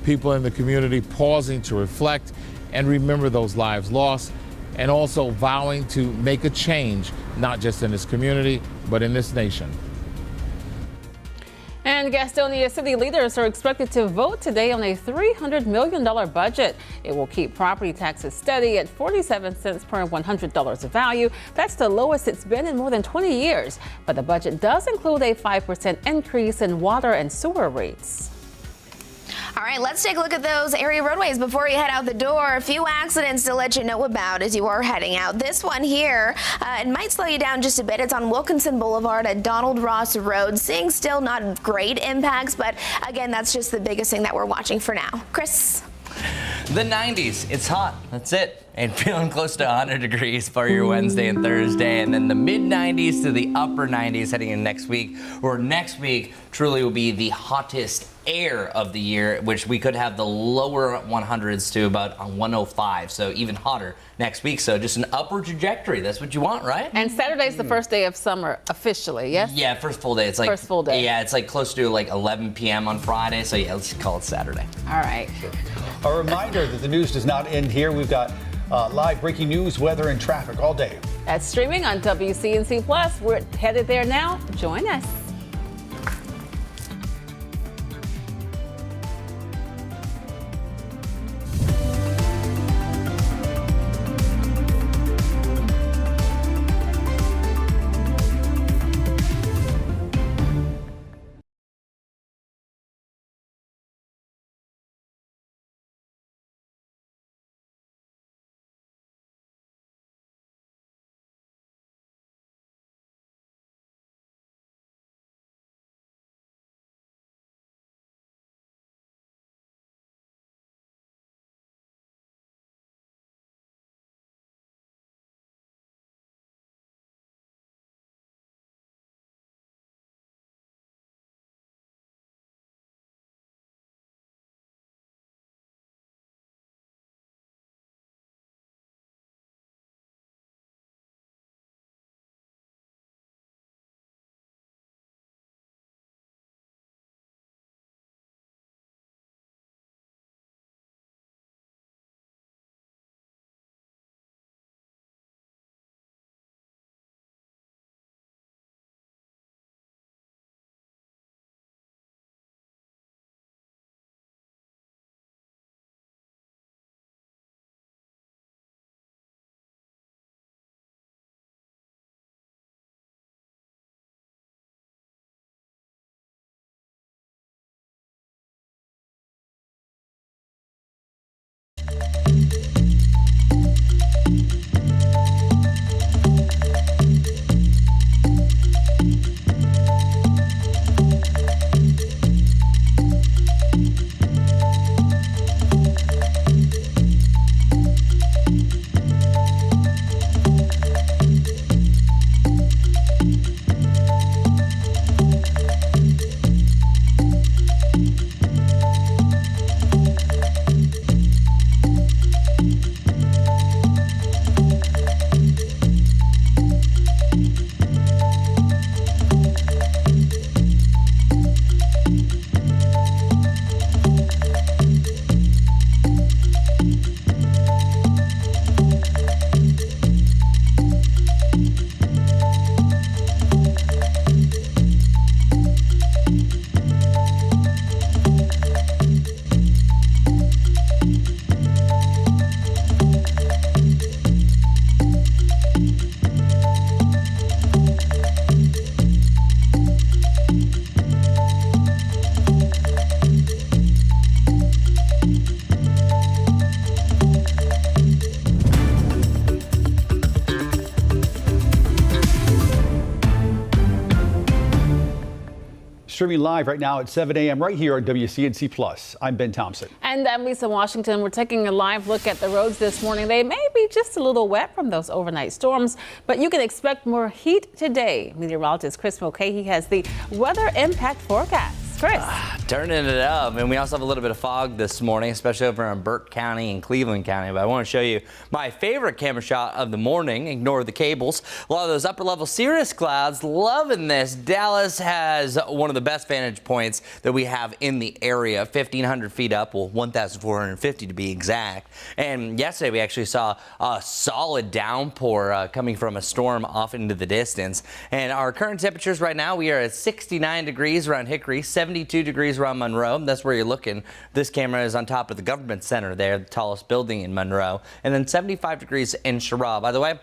People in the community pausing to reflect and remember those lives lost, and also vowing to make a change, not just in this community, but in this nation. And Gastonia city leaders are expected to vote today on a $300 million budget. It will keep property taxes steady at 47 cents per $100 of value. That's the lowest it's been in more than 20 years. But the budget does include a 5% increase in water and sewer rates. All right, let's take a look at those area roadways before you head out the door. A few accidents to let you know about as you are heading out. This one here, it might slow you down just a bit. It's on Wilkinson Boulevard at Donald Ross Road. Seeing still not great impacts, but again, that's just the biggest thing that we're watching for now. Chris? The 90s, it's hot, that's it. And feeling close to 100 degrees for your Wednesday and Thursday. And then the mid 90s to the upper 90s heading in next week, or next week truly will be the hottest air of the year, which we could have the lower 100s to about 105. So even hotter next week. So just an upward trajectory. That's what you want, right? And Saturday's the first day of summer officially, yes? Yeah, first full day. It's like first full day. Yeah, it's like close to like 11 p.m. on Friday. So yeah, let's call it Saturday. All right. A reminder that the news does not end here. We've got live breaking news, weather, and traffic all day. That's streaming on WCNC Plus. We're headed there now. Join us. Streaming live right now at 7 a.m. right here on WCNC Plus. I'm Ben Thompson. And I'm Lisa Washington. We're taking a live look at the roads this morning. They may be just a little wet from those overnight storms, but you can expect more heat today. Meteorologist Chris Mulcahy has the weather impact forecast. Chris. Turning it up, and we also have a little bit of fog this morning, especially over in Burke County and Cleveland County. But I want to show you my favorite camera shot of the morning. Ignore the cables. A lot of those upper level cirrus clouds. Loving this. Dallas has one of the best vantage points that we have in the area, 1,500 feet up, well, 1,450 to be exact. And yesterday we actually saw a solid downpour coming from a storm off into the distance. And our current temperatures right now, we are at 69 degrees around Hickory, 72 degrees around Monroe. That's where you're looking. This camera is on top of the government center there, the tallest building in Monroe. And then 75 degrees in Cheraw. By the way,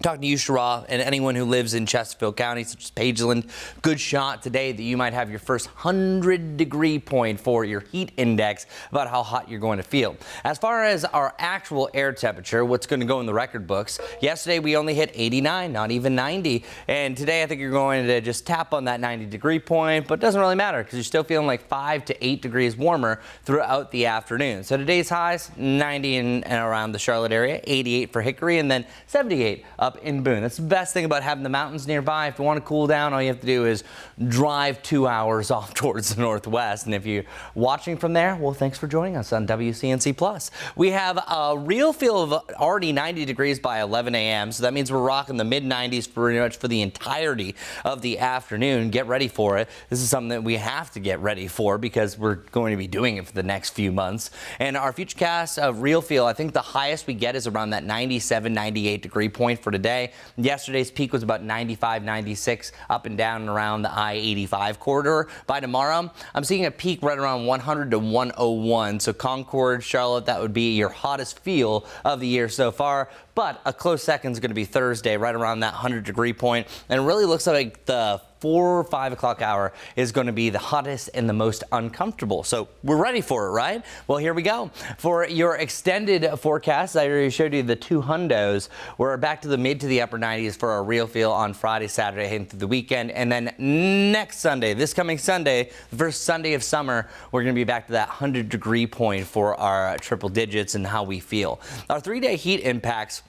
talking to you, Cheraw, and anyone who lives in Chesterfield County, such as Pageland, good shot today that you might have your first 100-degree point for your heat index about how hot you're going to feel. As far as our actual air temperature, what's going to go in the record books, yesterday we only hit 89, not even 90. And today I think you're going to just tap on that 90-degree point, but it doesn't really matter because you're still feeling like 5 to 8 degrees warmer throughout the afternoon. So today's highs, 90 and around the Charlotte area, 88 for Hickory, and then 78 up in Boone. That's the best thing about having the mountains nearby. If you want to cool down, all you have to do is drive 2 hours off towards the northwest. And if you're watching from there, well, thanks for joining us on WCNC Plus. We have a real feel of already 90 degrees by 11 a.m. So that means we're rocking the mid-90s pretty much for the entirety of the afternoon. Get ready for it. This is something that we have to get ready for because we're going to be doing it for the next few months. And our futurecast of real feel, I think the highest we get is around that 97, 98 degree point for today. Yesterday's peak was about 95, 96 up and down and around the I-85 corridor. By tomorrow, I'm seeing a peak right around 100 to 101. So Concord, Charlotte, that would be your hottest feel of the year so far. But a close second is going to be Thursday, right around that 100-degree point. And it really looks like the 4 or 5 o'clock hour is going to be the hottest and the most uncomfortable. So we're ready for it, right? Well, here we go. For your extended forecast, I already showed you the 2 hundos. We're back to the mid to the upper 90s for our real feel on Friday, Saturday, heading through the weekend. And then next Sunday, this coming Sunday, the first Sunday of summer, we're going to be back to that 100-degree point for our triple digits and how we feel. Our 3-day heat impacts,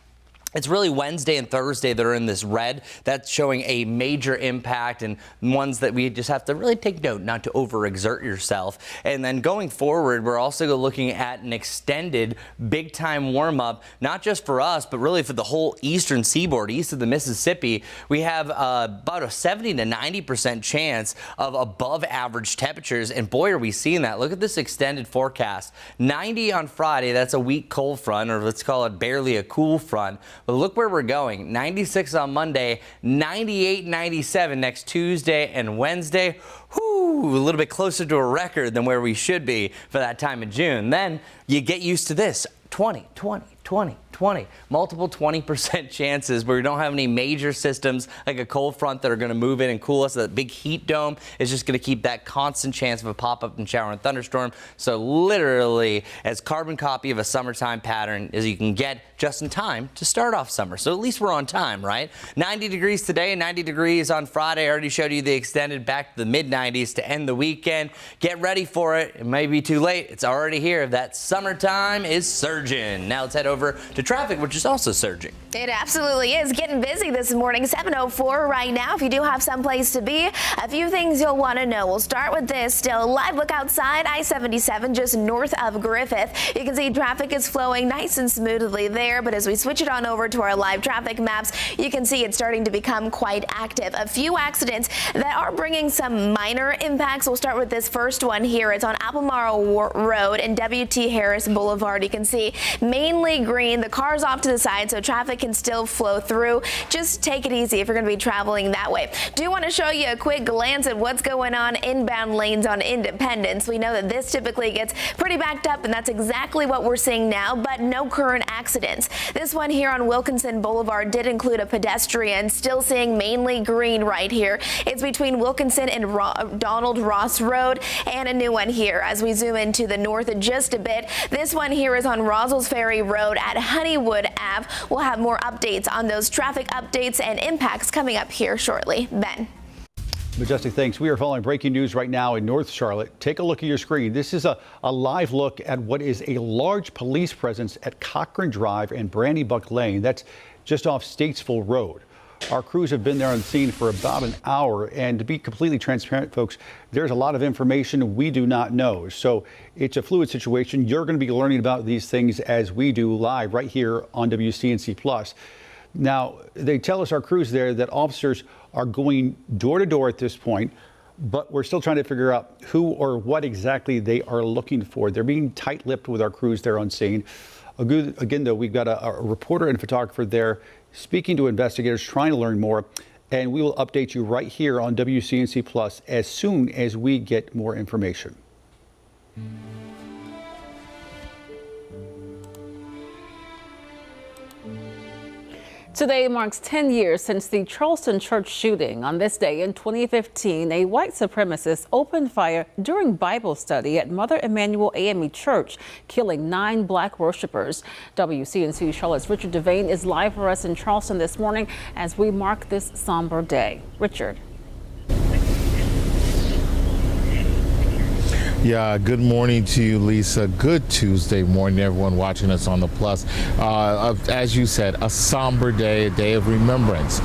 it's really Wednesday and Thursday that are in this red. That's showing a major impact and ones that we just have to really take note not to overexert yourself. And then going forward, we're also looking at an extended big time warm up, not just for us, but really for the whole eastern seaboard, east of the Mississippi. We have about a 70 to 90% chance of above average temperatures. And boy, are we seeing that. Look at this extended forecast. 90 on Friday. That's a weak cold front, or let's call it barely a cool front. But look where we're going. 96 on Monday, 98, 97 next Tuesday and Wednesday. Whew, a little bit closer to a record than where we should be for that time of June. Then you get used to this. 20, 20, 20, 20, multiple 20% chances where we don't have any major systems like a cold front that are going to move in and cool us. That big heat dome is just going to keep that constant chance of a pop-up and shower and thunderstorm. So literally as carbon copy of a summertime pattern as you can get just in time to start off summer. So at least we're on time, right? 90 degrees today, 90 degrees on Friday. I already showed you the extended back to the mid-90s to end the weekend. Get ready for it. It may be too late. It's already here. That summertime is surging. Now let's head over to traffic, which is also surging. It absolutely is getting busy this morning. 7:04 right now. If you do have someplace to be, a few things you'll want to know. We'll start with this. Still live look outside I-77 just north of Griffith. You can see traffic is flowing nice and smoothly there, but as we switch it on over to our live traffic maps, you can see it's starting to become quite active. A few accidents that are bringing some minor impacts. We'll start with this first one here. It's on Albemarle Road and W.T. Harris Boulevard. You can see mainly green. The car's off to the side, so traffic can still flow through. Just take it easy if you're going to be traveling that way. Do want to show you a quick glance at what's going on inbound lanes on Independence. We know that this typically gets pretty backed up, and that's exactly what we're seeing now, but no current accidents. This one here on Wilkinson Boulevard did include a pedestrian. Still seeing mainly green right here. It's between Wilkinson and Donald Ross Road, and a new one here as we zoom into the north just a bit. This one here is on Rossell's Ferry Road at Honeywood Ave. We'll have more updates on those traffic updates and impacts coming up here shortly. Ben. Majestic, thanks. We are following breaking news right now in North Charlotte. Take a look at your screen. This is a live look at what is a large police presence at Cochran Drive and Brandybuck Lane. That's just off Statesville Road. Our crews have been there on scene for about an hour, and to be completely transparent, folks, there's a lot of information we do not know. So it's a fluid situation. You're going to be learning about these things as we do live right here on WCNC Plus. Now, they tell us, our crews there, that officers are going door to door at this point, but we're still trying to figure out who or what exactly they are looking for. They're being tight-lipped with our crews there on scene. Again, though, we've got a reporter and photographer there speaking to investigators, trying to learn more, and we will update you right here on WCNC Plus as soon as we get more information. Today marks 10 years since the Charleston church shooting. On this day in 2015, a white supremacist opened fire during Bible study at Mother Emanuel AME Church, killing 9 black worshipers. WCNC Charlotte's Richard Devane is live for us in Charleston this morning as we mark this somber day. Richard. Yeah, good morning to you, Lisa. Good Tuesday morning, everyone watching us on the Plus. As you said, a somber day, a day of remembrance.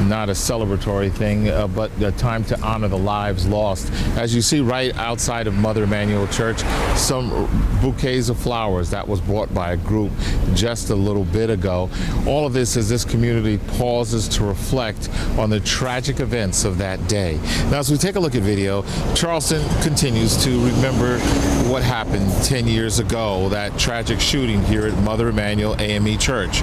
Not a celebratory thing, but a time to honor the lives lost. As you see right outside of Mother Emanuel Church, some bouquets of flowers that was brought by a group just a little bit ago. All of this as this community pauses to reflect on the tragic events of that day. Now, as we take a look at video, Charleston continues to remember what happened 10 years ago, that tragic shooting here at Mother Emanuel AME Church.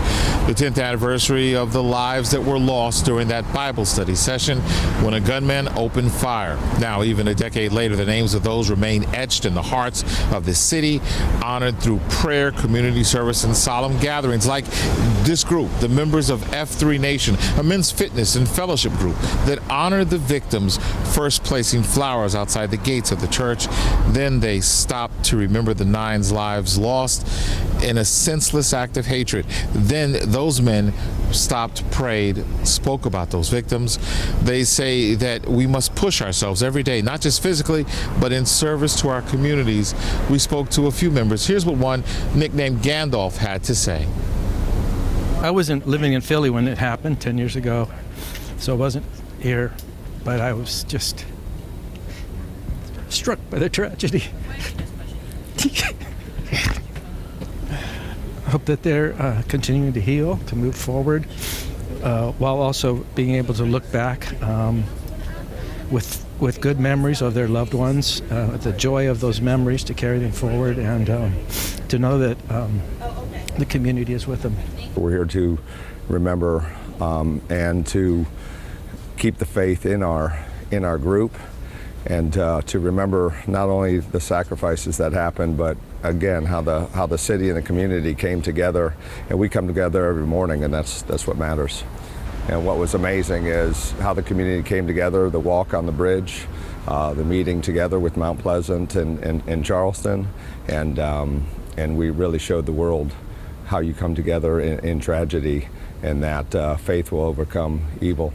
The 10th anniversary of the lives that were lost during that Bible study session when a gunman opened fire. Now, even a decade later, the names of those remain etched in the hearts of the city, honored through prayer, community service, and solemn gatherings like this group, the members of F3 Nation, a men's fitness and fellowship group that honored the victims, first placing flowers outside the gates of the church. Then they stopped to remember the 9 lives lost in a senseless act of hatred. Then those men stopped, prayed, spoke about those victims. They say that we must push ourselves every day, not just physically, but in service to our communities. We spoke to a few members. Here's what one, nicknamed Gandalf, had to say. I wasn't living in Philly when it happened 10 years ago, so I wasn't here, but I was just struck by the tragedy. I hope that they're continuing to heal, to move forward, while also being able to look back with good memories of their loved ones, the joy of those memories to carry them forward, and to know that the community is with them. We're here to remember and to keep the faith in our group, and to remember not only the sacrifices that happened, but again how the city and the community came together. And we come together every morning, and that's what matters. And what was amazing is how the community came together, the walk on the bridge, the meeting together with Mount Pleasant and Charleston, and we really showed the world how you come together in tragedy, and that faith will overcome evil.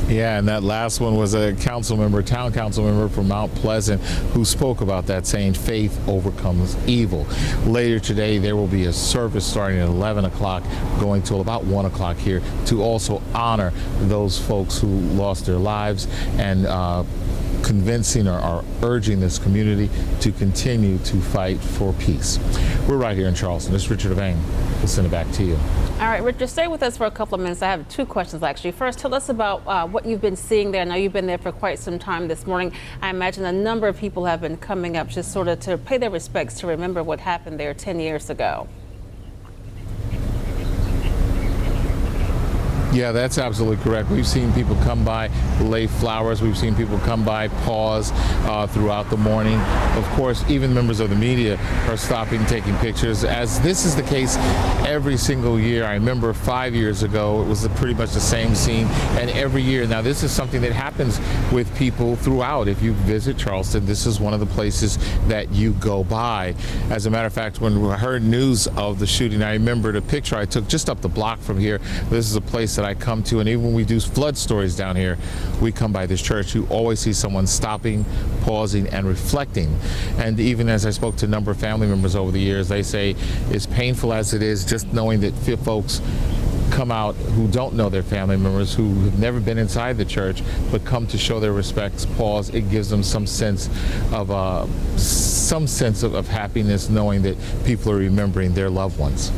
Yeah, and that last one was a town council member from Mount Pleasant, who spoke about that, saying faith overcomes evil. Later today, there will be a service starting at 11 o'clock, going till about 1 o'clock here, to also honor those folks who lost their lives, and convincing or urging this community to continue to fight for peace. We're right here in Charleston. This is Richard Devane. We'll send it back to you. All right, Richard, stay with us for a couple of minutes. I have 2 questions, actually. First, tell us about what you've been seeing there. I know you've been there for quite some time this morning. I imagine a number of people have been coming up just sort of to pay their respects, to remember what happened there 10 years ago. Yeah, that's absolutely correct. We've seen people come by, lay flowers. We've seen people come by, pause throughout the morning. Of course, even members of the media are stopping, taking pictures, as this is the case every single year. I remember 5 years ago, it was pretty much the same scene, and every year. Now, this is something that happens with people throughout. If you visit Charleston, this is one of the places that you go by. As a matter of fact, when we heard news of the shooting, I remembered a picture I took just up the block from here. This is a place that that I come to, and even when we do flood stories down here, we come by this church, you always see someone stopping, pausing, and reflecting. And even as I spoke to a number of family members over the years, they say as painful as it is just knowing that folks come out who don't know their family members, who have never been inside the church, but come to show their respects, pause. It gives them some sense of happiness, knowing that people are remembering their loved ones.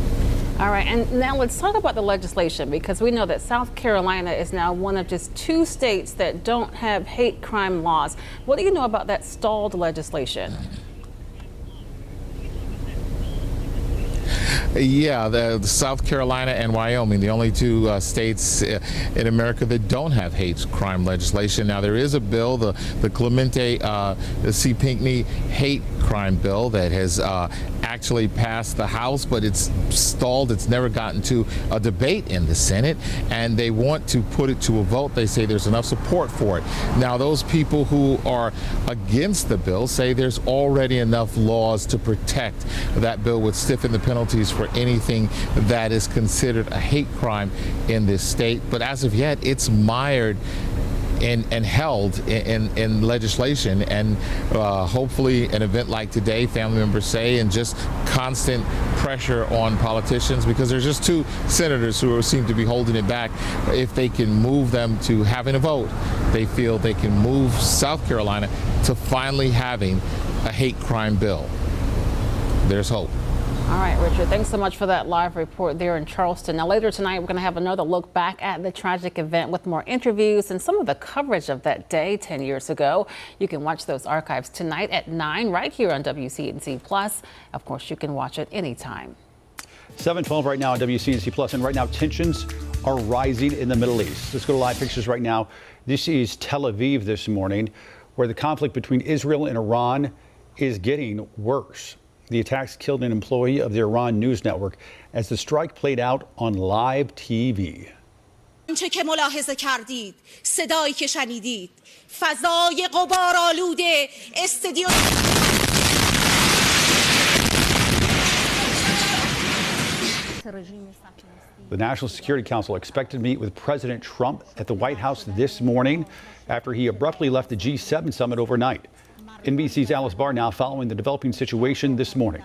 All right, and now let's talk about the legislation, because we know that South Carolina is now one of just 2 states that don't have hate crime laws. What do you know about that stalled legislation? Yeah, the South Carolina and Wyoming, the only 2 states in America that don't have hate crime legislation. Now, there is a bill, the Clemente C. Pinckney hate crime bill, that has actually passed the House, but it's stalled. It's never gotten to a debate in the Senate, and they want to put it to a vote. They say there's enough support for it. Now, those people who are against the bill say there's already enough laws to protect. That bill would stiffen the penalties for anything that is considered a hate crime in this state. But as of yet, it's mired and held in legislation, and hopefully an event like today, family members say, and just constant pressure on politicians, because there's just 2 senators who seem to be holding it back. If they can move them to having a vote, they feel they can move South Carolina to finally having a hate crime bill. There's hope. All right, Richard, thanks so much for that live report there in Charleston. Now, later tonight, we're going to have another look back at the tragic event with more interviews and some of the coverage of that day 10 years ago. You can watch those archives tonight at 9 right here on WCNC Plus. Of course, you can watch it anytime. 7:12 right now on WCNC Plus, and right now tensions are rising in the Middle East. Let's go to live pictures right now. This is Tel Aviv this morning, where the conflict between Israel and Iran is getting worse. The attacks killed an employee of the Iran news network as the strike played out on live TV. آنچه که ملاحظه کردید، صدایی که شنیدید، فضای غبارآلود استادیوم. The National Security Council expected to meet with President Trump at the White House this morning after he abruptly left the G7 summit overnight. NBC's Alice Barr now following the developing situation this morning.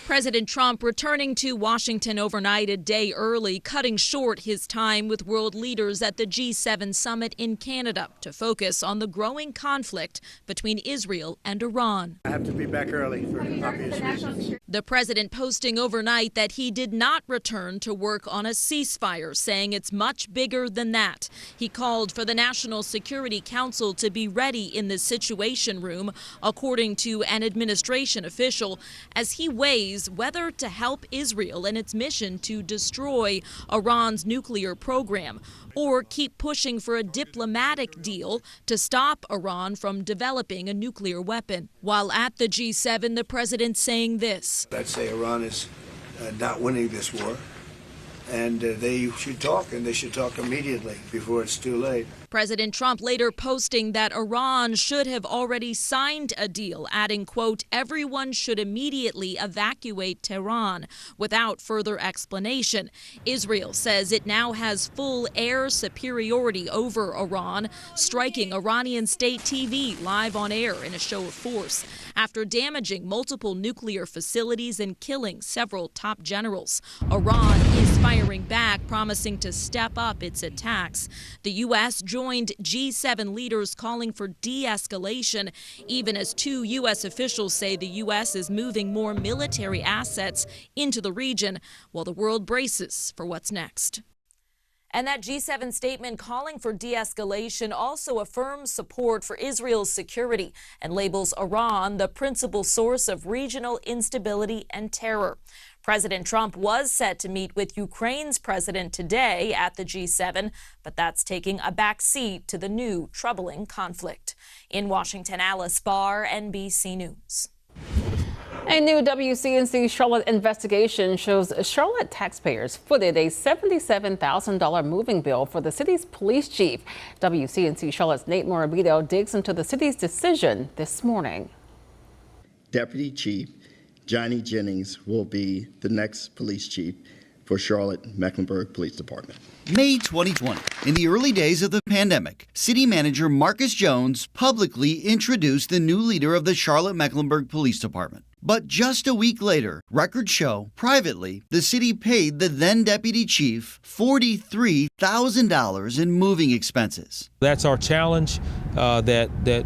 President Trump returning to Washington overnight a day early, cutting short his time with world leaders at the G7 summit in Canada to focus on the growing conflict between Israel and Iran. I have to be back early for obvious reasons. The president posting overnight that he did not return to work on a ceasefire, saying it's much bigger than that. He called for the National Security Council to be ready in the Situation Room, according to an administration official, as he weighs whether to help Israel in its mission to destroy Iran's nuclear program or keep pushing for a diplomatic deal to stop Iran from developing a nuclear weapon. While at the G7, the president saying this. I'd say Iran is not winning this war, and they should talk, and they should talk immediately before it's too late. President Trump later posting that Iran should have already signed a deal, adding, quote, everyone should immediately evacuate Tehran without further explanation. Israel says it now has full air superiority over Iran, striking Iranian state TV live on air in a show of force after damaging multiple nuclear facilities and killing several top generals. Iran is firing back, promising to step up its attacks. The U.S. joined G7 leaders calling for de-escalation, even as 2 U.S. officials say the U.S. is moving more military assets into the region while the world braces for what's next. And that G7 statement calling for de-escalation also affirms support for Israel's security and labels Iran the principal source of regional instability and terror. President Trump was set to meet with Ukraine's president today at the G7, but that's taking a back seat to the new troubling conflict. In Washington, Alice Barr, NBC News. A new WCNC Charlotte investigation shows Charlotte taxpayers footed a $77,000 moving bill for the city's police chief. WCNC Charlotte's Nate Morabito digs into the city's decision this morning. Deputy Chief Johnny Jennings will be the next police chief for Charlotte Mecklenburg Police Department. May 2020. In the early days of the pandemic, City Manager Marcus Jones publicly introduced the new leader of the Charlotte Mecklenburg Police Department. But just a week later, records show, privately, the city paid the then deputy chief $43,000 in moving expenses. That's our challenge, that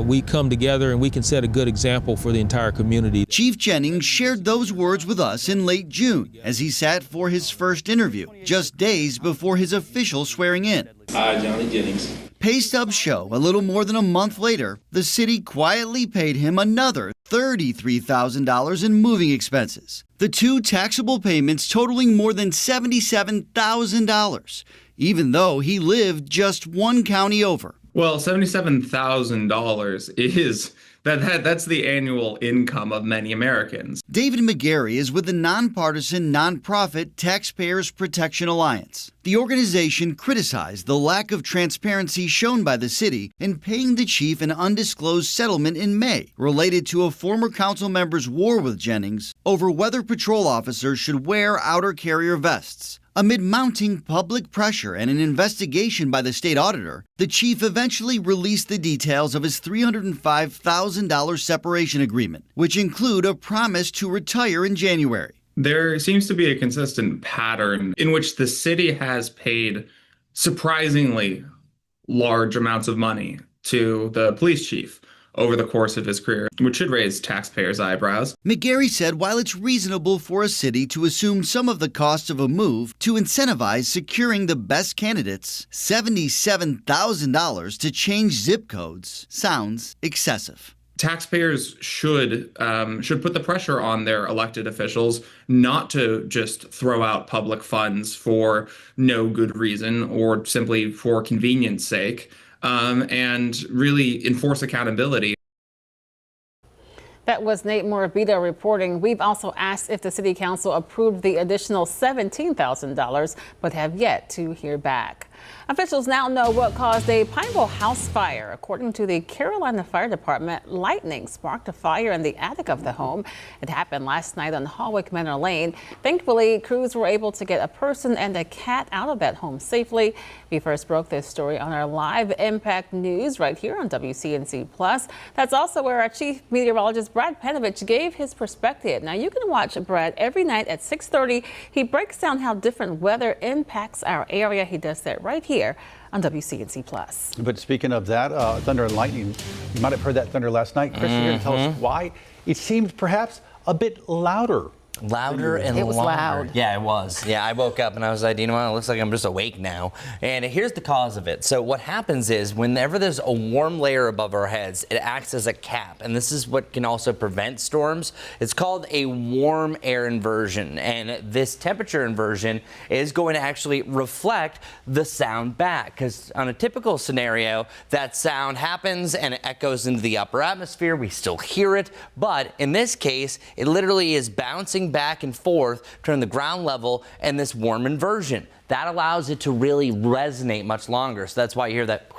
we come together and we can set a good example for the entire community. Chief Jennings shared those words with us in late June as he sat for his first interview, just days before his official swearing in. I, Johnny Jennings. Pay stubs show a little more than a month later, the city quietly paid him another $33,000 in moving expenses. The two taxable payments totaling more than $77,000, even though he lived just one county over. Well, $77,000 is that's the annual income of many Americans. David McGarry is with the nonpartisan nonprofit Taxpayers Protection Alliance. The organization criticized the lack of transparency shown by the city in paying the chief an undisclosed settlement in May related to a former council member's war with Jennings over whether patrol officers should wear outer carrier vests. Amid mounting public pressure and an investigation by the state auditor, the chief eventually released the details of his $305,000 separation agreement, which include a promise to retire in January. There seems to be a consistent pattern in which the city has paid surprisingly large amounts of money to the police chief over the course of his career, which should raise taxpayers' eyebrows. McGarry said while it's reasonable for a city to assume some of the cost of a move to incentivize securing the best candidates, $77,000 to change zip codes sounds excessive. Taxpayers should put the pressure on their elected officials not to just throw out public funds for no good reason or simply for convenience sake. And really enforce accountability. That was Nate Morabito reporting. We've also asked if the City Council approved the additional $17,000, but have yet to hear back. Officials now know what caused a Pineville house fire. According to the Carolina Fire Department, lightning sparked a fire in the attic of the home. It happened last night on Hawick Manor Lane. Thankfully, crews were able to get a person and a cat out of that home safely. We first broke this story on our live Impact News right here on WCNC Plus. That's also where our chief meteorologist Brad Panovich gave his perspective. Now you can watch Brad every night at 6:30. He breaks down how different weather impacts our area. He does that right here on WCNC Plus. But speaking of that, thunder and lightning, you might have heard that thunder last night. Chris, you're going to tell us why it seemed perhaps a bit louder. Louder and it was longer. Loud. Yeah, it was. Yeah, I woke up and I was like, you know what? It looks like I'm just awake now. And here's the cause of it. So what happens is whenever there's a warm layer above our heads, it acts as a cap. And this is what can also prevent storms. It's called a warm air inversion. And this temperature inversion is going to actually reflect the sound back. Because on a typical scenario, that sound happens and it echoes into the upper atmosphere. We still hear it. But in this case, it literally is bouncing back and forth between the ground level and this warm inversion. That allows it to really resonate much longer. So that's why you hear that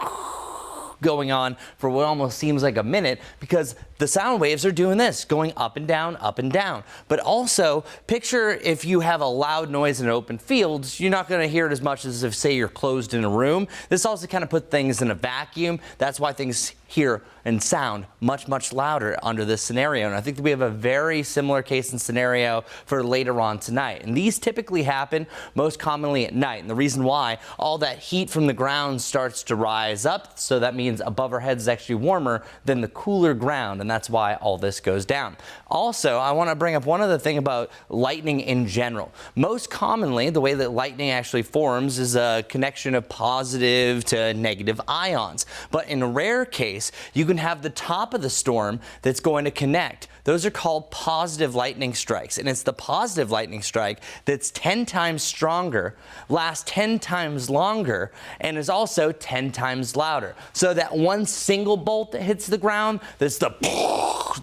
going on for what almost seems like a minute, because the sound waves are doing this, going up and down, up and down. But also, picture if you have a loud noise in an open field, you're not going to hear it as much as if, say, you're closed in a room. This also kind of puts things in a vacuum. That's why things hear and sound much, much louder under this scenario. And I think that we have a very similar case and scenario for later on tonight. And these typically happen most commonly at night. And the reason why, all that heat from the ground starts to rise up. So that means above our heads is actually warmer than the cooler ground. And that's why all this goes down. Also, I want to bring up one other thing about lightning in general. Most commonly, the way that lightning actually forms is a connection of positive to negative ions. But in a rare case, you can have the top of the storm that's going to connect. Those are called positive lightning strikes. And it's the positive lightning strike that's 10 times stronger, lasts 10 times longer, and is also 10 times louder. So that one single bolt that hits the ground, that's the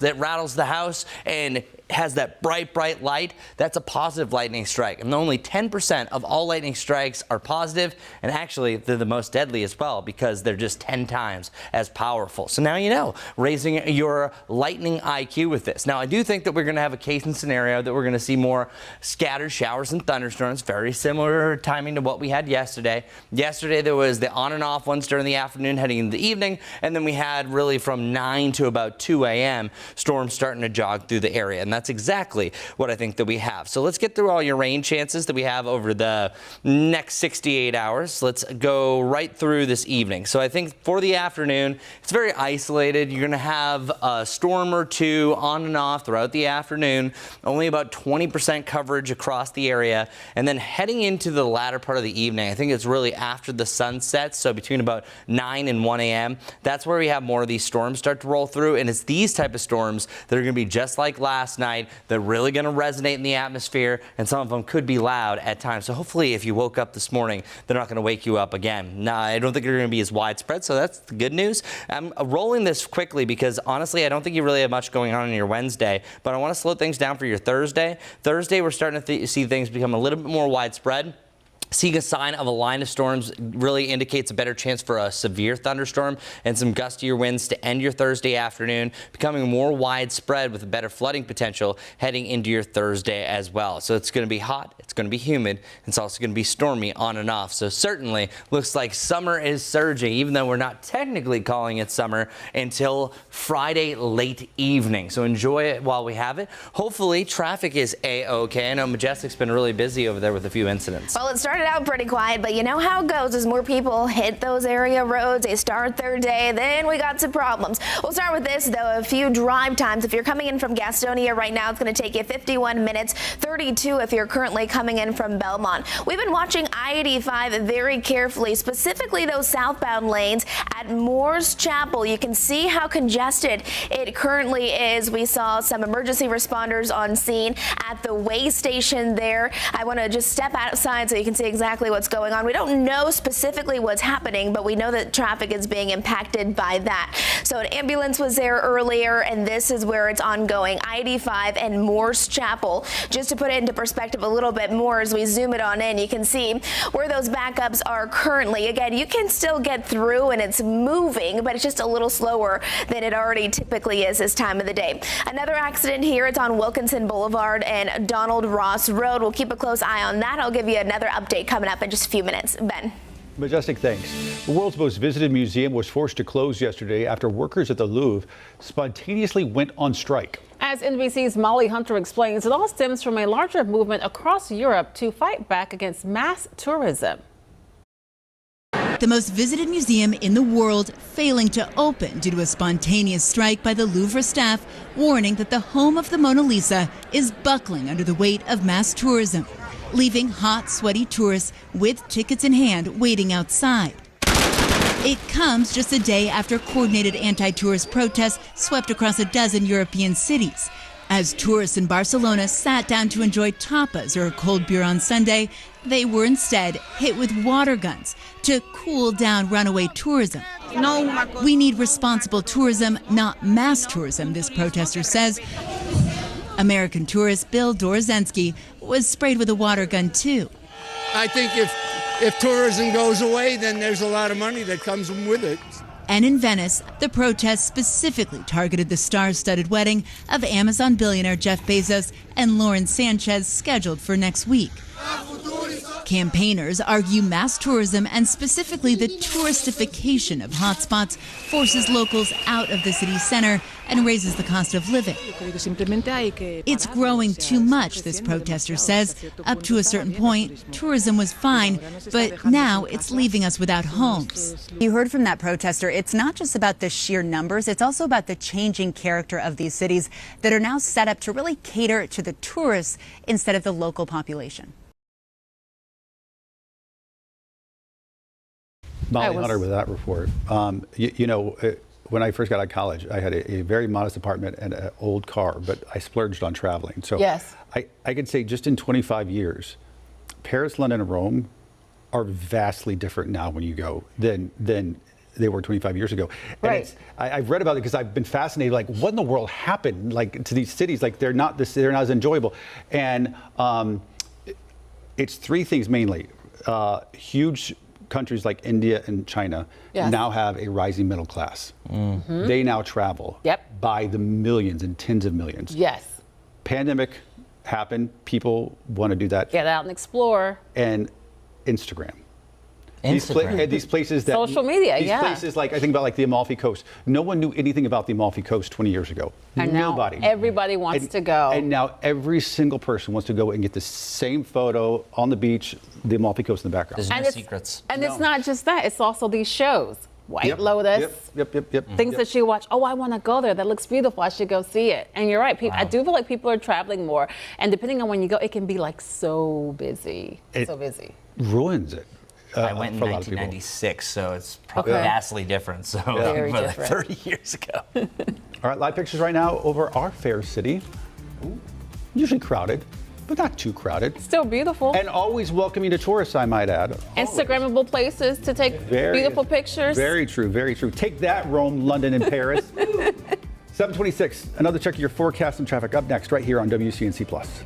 that rattles the house and has that bright, bright light, that's a positive lightning strike. And only 10% of all lightning strikes are positive, and actually they're the most deadly as well because they're just 10 times as powerful. So now you know, raising your lightning IQ with this. Now I do think that we're going to have a case and scenario that we're going to see more scattered showers and thunderstorms, very similar timing to what we had yesterday. Yesterday there was the on and off ones during the afternoon heading into the evening, and then we had really from 9 to about 2 a.m. storms starting to jog through the area, and that's exactly what I think that we have. So let's get through all your rain chances that we have over the next 68 hours. Let's go right through this evening. So I think for the afternoon, it's very isolated. You're going to have a storm or two on and off throughout the afternoon, only about 20% coverage across the area. And then heading into the latter part of the evening, I think it's really after the sun sets, so between about 9 and 1 a.m., that's where we have more of these storms start to roll through. And it's these type of storms that are going to be just like last night. They're really going to resonate in the atmosphere, and some of them could be loud at times. So hopefully if you woke up this morning, they're not going to wake you up again. Now, I don't think they're going to be as widespread, so that's the good news. I'm rolling this quickly because honestly, I don't think you really have much going on your Wednesday, but I want to slow things down for your Thursday. Thursday, we're starting to see things become a little bit more widespread. Seeing a sign of a line of storms really indicates a better chance for a severe thunderstorm and some gustier winds to end your Thursday afternoon, becoming more widespread with a better flooding potential heading into your Thursday as well. So it's going to be hot, it's going to be humid, it's also going to be stormy on and off. So certainly looks like summer is surging, even though we're not technically calling it summer until Friday late evening. So enjoy it while we have it. Hopefully traffic is A-okay. I know Majestic's been really busy over there with a few incidents. Well, it started out pretty quiet, but you know how it goes as more people hit those area roads. They start their day, then we got some problems. We'll start with this, though. A few drive times. If you're coming in from Gastonia right now, it's going to take you 51 minutes, 32 if you're currently coming in from Belmont. We've been watching I-85 very carefully, specifically those southbound lanes at Moore's Chapel. You can see how congested it currently is. We saw some emergency responders on scene at the way station there. I want to just step outside so you can see exactly what's going on. We don't know specifically what's happening, but we know that traffic is being impacted by that. So an ambulance was there earlier, and this is where it's ongoing. I-85 and Moore's Chapel. Just to put it into perspective a little bit more, as we zoom it on in, you can see where those backups are currently. Again, you can still get through, and it's moving, but it's just a little slower than it already typically is this time of the day. Another accident here. It's on Wilkinson Boulevard and Donald Ross Road. We'll keep a close eye on that. I'll give you another update coming up in just a few minutes. Ben. Majestic, thanks. The world's most visited museum was forced to close yesterday after workers at the Louvre spontaneously went on strike. As NBC's Molly Hunter explains, it all stems from a larger movement across Europe to fight back against mass tourism. The most visited museum in the world failing to open due to a spontaneous strike by the Louvre staff, warning that the home of the Mona Lisa is buckling under the weight of mass tourism, leaving hot, sweaty tourists with tickets in hand waiting outside. It comes just a day after coordinated anti-tourist protests swept across a dozen European cities. As tourists in Barcelona sat down to enjoy tapas or a cold beer on Sunday, they were instead hit with water guns to cool down runaway tourism. We need responsible tourism, not mass tourism, this protester says. American tourist Bill Dorozensky was sprayed with a water gun too. I think if tourism goes away, then there's a lot of money that comes with it. And in Venice, the protests specifically targeted the star-studded wedding of Amazon billionaire Jeff Bezos and Lauren Sanchez, scheduled for next week. Campaigners argue mass tourism, and specifically the touristification of hotspots, forces locals out of the city center and raises the cost of living. It's growing too much, this protester says. Up to a certain point, tourism was fine, but now it's leaving us without homes. You heard from that protester, it's not just about the sheer numbers, it's also about the changing character of these cities that are now set up to really cater to the tourists instead of the local population. Molly Hunter with that report. When I first got out of college, I had a very modest apartment and an old car, but I splurged on traveling. So yes. I could say just in 25 years, Paris, London, and Rome are vastly different now when you go than they were 25 years ago. And Right. I've read about it because I've been fascinated. Like, what in the world happened? Like to these cities? Like they're not as enjoyable. And it's three things mainly. Huge countries like India and China now have a rising middle class. They now travel by the millions and tens of millions. Yes. Pandemic happened. People want to do that. Get out and explore. And Instagram. Instagram. These places that Social media, these places like I think about like the Amalfi Coast. No one knew anything about the Amalfi Coast 20 years ago. And Nobody. now everybody wants to go. And now every single person wants to go and get the same photo on the beach, the Amalfi Coast in the background. There's no secrets. And it's not just that. It's also these shows. White Lotus. Yep. Things that you watch. Oh, I want to go there. That looks beautiful. I should go see it. And you're right. I do feel like people are traveling more. And depending on when you go, it can be like so busy. So busy. Ruins it. I went in for a lot of people. 1996, so it's probably vastly different. So Very like different. 30 years ago. All right, live pictures right now over our fair city. Usually crowded, but not too crowded. Still beautiful. And always welcoming to tourists, I might add. Instagrammable places to take beautiful pictures. Very true, very true. Take that, Rome, London, and Paris. 726, another check of your forecast and traffic up next right here on WCNC Plus.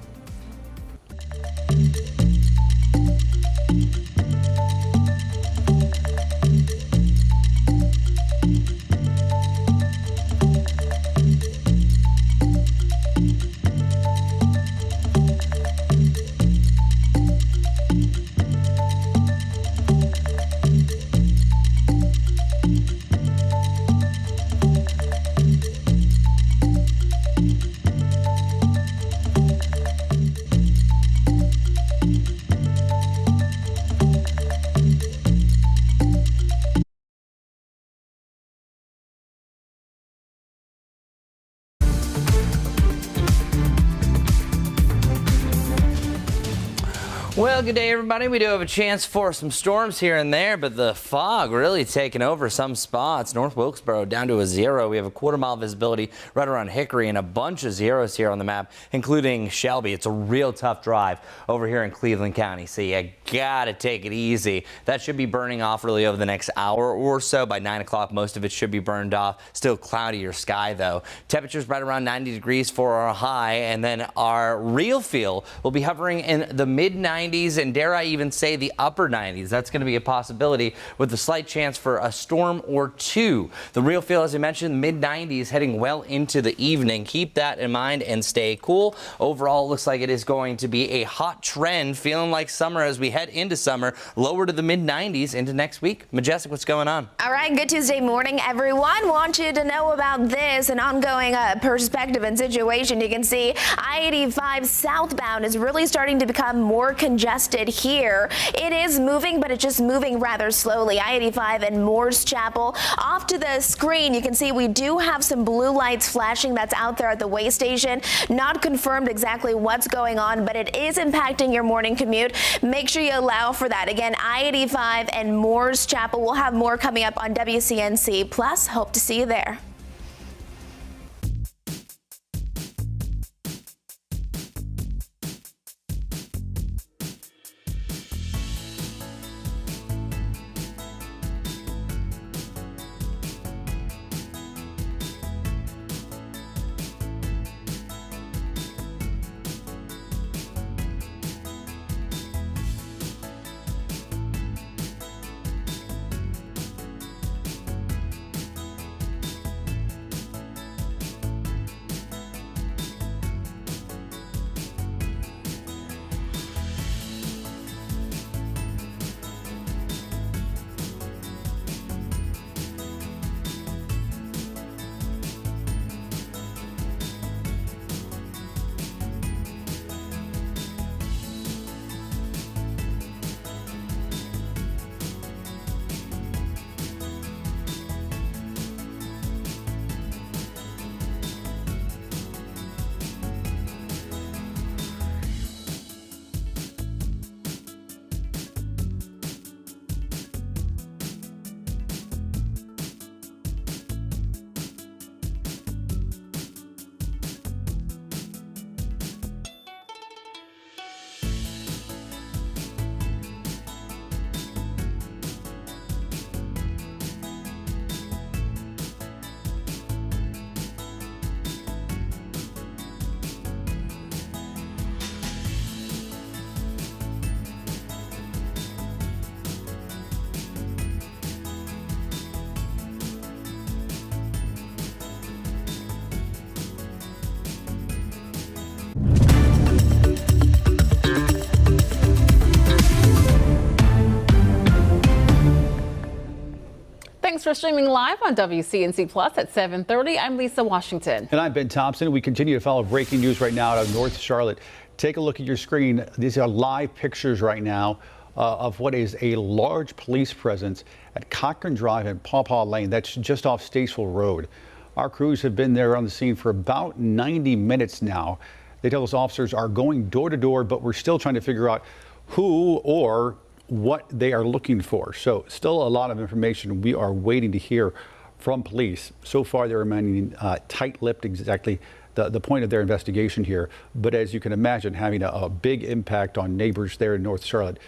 Well, good day, everybody. We do have a chance for some storms here and there, but the fog really taking over some spots. North Wilkesboro down to a 0. We have a quarter-mile visibility right around Hickory and a bunch of zeros here on the map, including Shelby. It's a real tough drive over here in Cleveland County, so you gotta take it easy. That should be burning off really over the next hour or so. By 9 o'clock, most of it should be burned off. Still cloudier sky, though. Temperatures right around 90 degrees for our high, and then our real feel will be hovering in the mid-90s. And dare I even say the upper 90s. That's going to be a possibility with a slight chance for a storm or two. The real feel, as I mentioned, mid-90s heading well into the evening. Keep that in mind and stay cool. Overall, looks like it is going to be a hot trend, feeling like summer as we head into summer, lower to the mid-90s into next week. Majestic, what's going on? All right, good Tuesday morning, everyone. Want you to know about this, an ongoing perspective and situation. You can see I-85 southbound is really starting to become more congested here. It is moving, but it's just moving rather slowly. I-85 and Moore's Chapel. Off to the screen, you can see we do have some blue lights flashing that's out there at the way station. Not confirmed exactly what's going on, but it is impacting your morning commute. Make sure you allow for that. Again, I-85 and Moore's Chapel. We'll have more coming up on WCNC Plus. Hope to see you there. for streaming live on WCNC Plus at 7:30. I'm Lisa Washington. And I'm Ben Thompson. We continue to follow breaking news right now out of North Charlotte. Take a look at your screen. These are live pictures right now of what is a large police presence at Cochran Drive and Paw Paw Lane. That's just off Statesville Road. Our crews have been there on the scene for about 90 minutes now. They tell us officers are going door to door, but we're still trying to figure out who or what they are looking for. So still a lot of information we are waiting to hear from police. So far they're remaining tight-lipped, exactly the point of their investigation here. But as you can imagine, having a big impact on neighbors there in North Charlotte.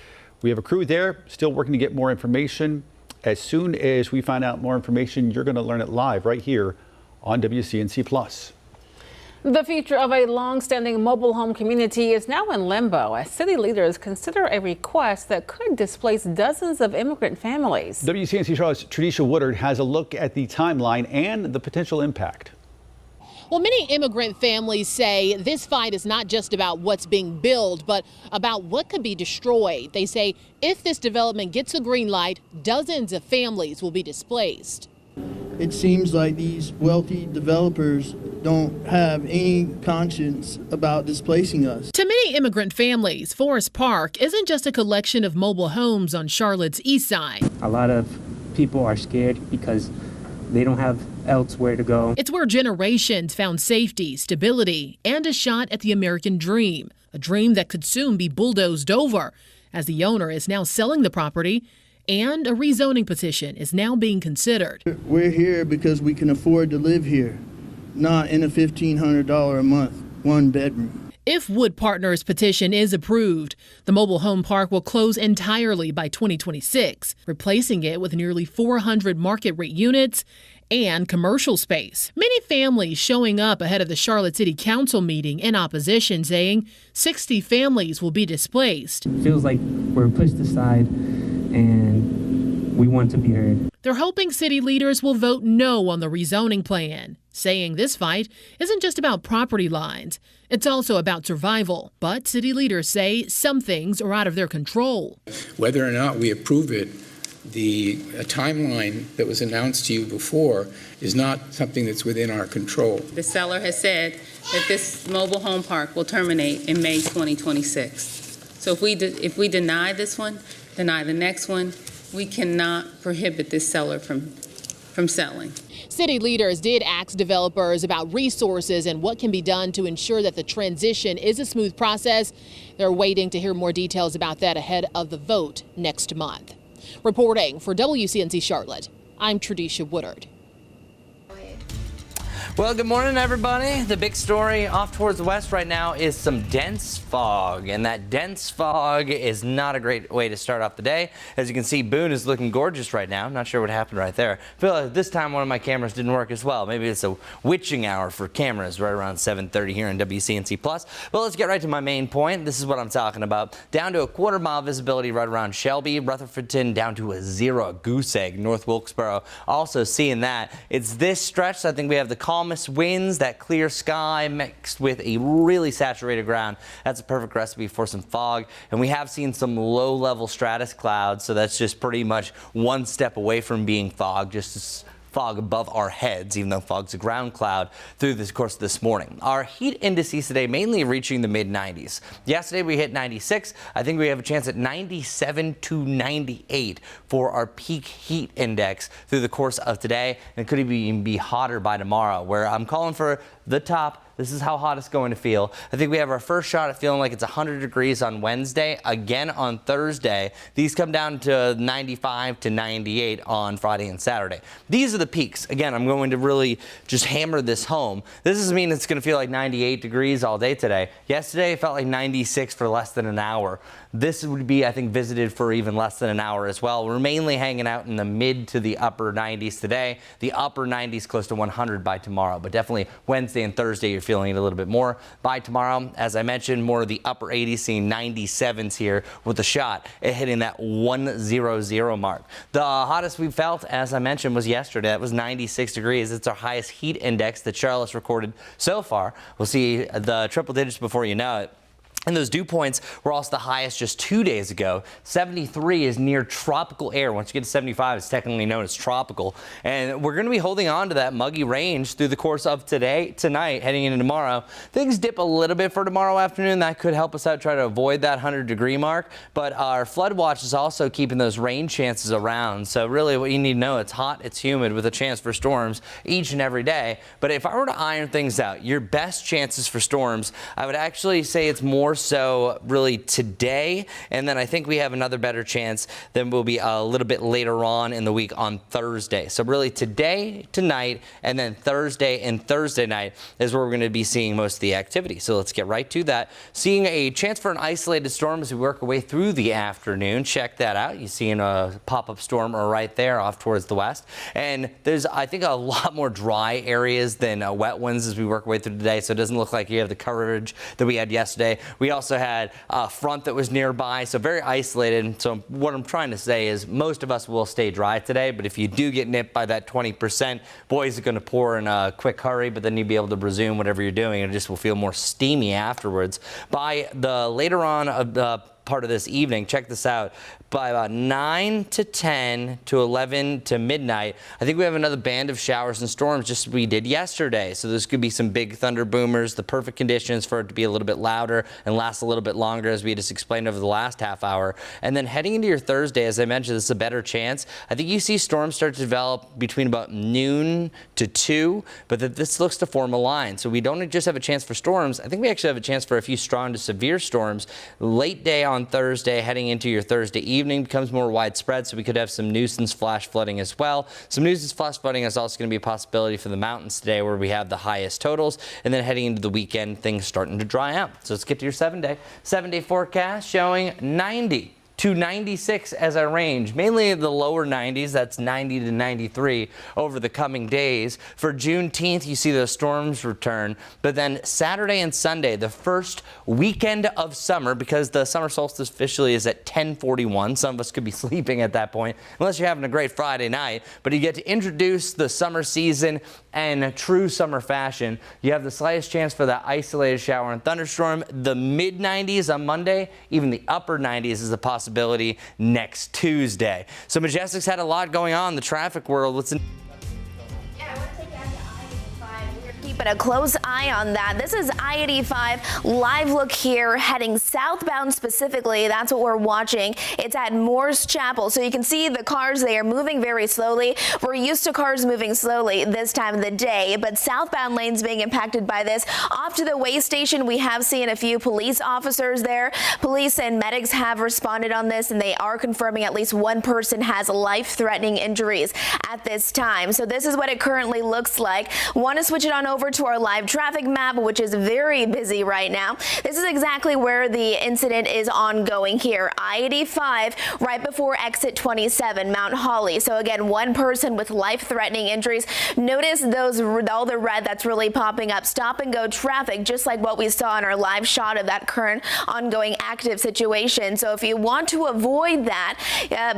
We have a crew there still working to get more information. As soon as we find out more information, you're going to learn it live right here on WCNC Plus. The future of a long-standing mobile home community is now in limbo as city leaders consider a request that could displace dozens of immigrant families. WCNC Charlotte's Tradisha Woodard has a look at the timeline and the potential impact. Well, many immigrant families say this fight is not just about what's being built, but about what could be destroyed. They say if this development gets a green light, dozens of families will be displaced. It seems like these wealthy developers don't have any conscience about displacing us. To many immigrant families, Forest Park isn't just a collection of mobile homes on Charlotte's east side. A lot of people are scared because they don't have elsewhere to go. It's where generations found safety, stability, and a shot at the American dream, a dream that could soon be bulldozed over, as the owner is now selling the property and a rezoning petition is now being considered. We're here because we can afford to live here, not in a $1,500 a month, one bedroom. If Wood Partners' petition is approved, the mobile home park will close entirely by 2026, replacing it with nearly 400 market rate units and commercial space. Many families showing up ahead of the Charlotte City Council meeting in opposition, saying 60 families will be displaced. It feels like we're pushed aside and we want to be heard. They're hoping city leaders will vote no on the rezoning plan, saying this fight isn't just about property lines, it's also about survival. But city leaders say some things are out of their control. Whether or not we approve it, the timeline that was announced to you before is not something that's within our control. The seller has said that this mobile home park will terminate in May 2026. So if we deny this one, deny the next one, we cannot prohibit this seller from selling. City leaders did ask developers about resources and what can be done to ensure that the transition is a smooth process. They're waiting to hear more details about that ahead of the vote next month. Reporting for WCNC Charlotte, I'm Tradisha Woodard. Well, good morning, everybody. The big story off towards the west right now is some dense fog, and that dense fog is not a great way to start off the day. As you can see, Boone is looking gorgeous right now. Not sure what happened right there. I feel like this time one of my cameras didn't work as well. Maybe it's a witching hour for cameras right around 7:30 here in WCNC Plus. But let's get right to my main point. This is what I'm talking about. Down to a quarter-mile visibility right around Shelby, Rutherfordton, down to a 0 at Goose Egg, North Wilkesboro. Also seeing that. It's this stretch. I think we have the calmest winds, that clear sky mixed with a really saturated ground. That's a perfect recipe for some fog. And we have seen some low-level stratus clouds, so that's just pretty much one step away from being fog, just fog above our heads, even though fog's a ground cloud through the course of this morning. Our heat indices today mainly reaching the mid-90s. Yesterday we hit 96. I think we have a chance at 97 to 98 for our peak heat index through the course of today, and it could even be hotter by tomorrow, where I'm calling for the top. This is how hot it's going to feel. I think we have our first shot at feeling like it's 100 degrees on Wednesday. Again on Thursday. These come down to 95 to 98 on Friday and Saturday. These are the peaks. Again, I'm going to really just hammer this home. This doesn't mean it's going to feel like 98 degrees all day today. Yesterday it felt like 96 for less than an hour. This would be, I think, visited for even less than an hour as well. We're mainly hanging out in the mid to the upper 90s today. The upper 90s close to 100 by tomorrow, but definitely Wednesday and Thursday you're feeling it a little bit more. By tomorrow, as I mentioned, more of the upper 80s, seeing 97s here with a shot at hitting that 100 mark. The hottest we felt, as I mentioned, was yesterday. That was 96 degrees. It's our highest heat index that Charlotte's recorded so far. We'll see the triple digits before you know it. And those dew points were also the highest just 2 days ago. 73 is near tropical air. Once you get to 75, it's technically known as tropical. And we're going to be holding on to that muggy range through the course of tonight, heading into tomorrow. Things dip a little bit for tomorrow afternoon. That could help us out, try to avoid that 100-degree mark. But our flood watch is also keeping those rain chances around. So really what you need to know, it's hot, it's humid with a chance for storms each and every day. But if I were to iron things out, your best chances for storms, I would actually say it's more so really today, and then I think we have another better chance than will be a little bit later on in the week on Thursday. So really today, tonight, and then Thursday and Thursday night is where we're going to be seeing most of the activity. So let's get right to that. Seeing a chance for an isolated storm as we work our way through the afternoon. Check that out. You see a pop-up storm right there off towards the west. And there's, I think, a lot more dry areas than wet ones as we work our way through today. So it doesn't look like you have the coverage that we had yesterday. We also had a front that was nearby, so very isolated. So what I'm trying to say is most of us will stay dry today, but if you do get nipped by that 20%, boy, is it going to pour in a quick hurry, but then you'll be able to resume whatever you're doing, and it just will feel more steamy afterwards. By the later on of the part of this evening, check this out, by about 9 to 10 to 11 to midnight, I think we have another band of showers and storms just as we did yesterday. So this could be some big thunder boomers, the perfect conditions for it to be a little bit louder and last a little bit longer, as we just explained over the last half hour. And then heading into your Thursday, as I mentioned, this is a better chance. I think you see storms start to develop between about noon to 2, but that this looks to form a line. So we don't just have a chance for storms. I think we actually have a chance for a few strong to severe storms late day on Thursday, heading into your Thursday evening becomes more widespread, so we could have some nuisance flash flooding as well. Some nuisance flash flooding is also going to be a possibility for the mountains today, where we have the highest totals, and then heading into the weekend, things starting to dry out. So let's get to your 7-day forecast showing 90 to 96 as our range, mainly the lower 90s, that's 90 to 93 over the coming days. For Juneteenth, you see those storms return, but then Saturday and Sunday, the first weekend of summer, because the summer solstice officially is at 10:41. Some of us could be sleeping at that point, unless you're having a great Friday night, but you get to introduce the summer season in true summer fashion. You have the slightest chance for that isolated shower and thunderstorm. The mid 90s on Monday, even the upper 90s is a possibility next Tuesday. So Majestic's had a lot going on in the traffic world. Keeping a close eye on that. This is I-85 live look here, heading southbound specifically. That's what we're watching. It's at Morse Chapel. So you can see the cars, they are moving very slowly. We're used to cars moving slowly this time of the day, but southbound lanes being impacted by this. Off to the way station, we have seen a few police officers there. Police and medics have responded on this, and they are confirming at least one person has life-threatening injuries at this time. So this is what it currently looks like. Want to switch it on over to our live traffic map, which is very busy right now. This is exactly where the incident is ongoing here. I-85 right before exit 27, Mount Holly. So again, one person with life-threatening injuries. Notice those, all the red that's really popping up. Stop and go traffic, just like what we saw in our live shot of that current ongoing active situation. So if you want to avoid that,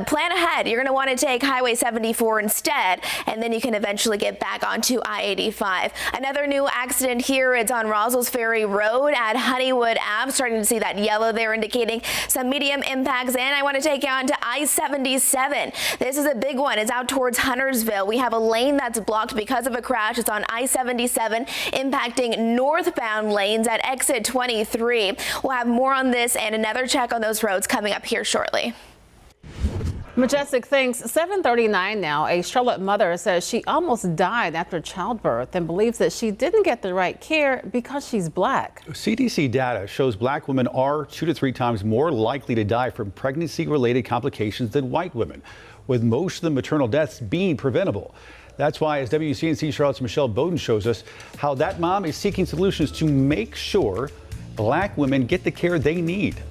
plan ahead. You're going to want to take Highway 74 instead, and then you can eventually get back onto I-85. Another new accident here. It's on Roswell's Ferry Road at Honeywood Ave. Starting to see that yellow there, indicating some medium impacts. And I want to take you on to I-77. This is a big one. It's out towards Huntersville. We have a lane that's blocked because of a crash. It's on I-77, impacting northbound lanes at exit 23. We'll have more on this and another check on those roads coming up here shortly. Majestic, thanks. 7:39 now. A Charlotte mother says she almost died after childbirth and believes that she didn't get the right care because she's black. CDC data shows black women are 2 to 3 times more likely to die from pregnancy-related complications than white women, with most of the maternal deaths being preventable. That's why, as WCNC Charlotte's Michelle Bowden shows us, how that mom is seeking solutions to make sure black women get the care they need.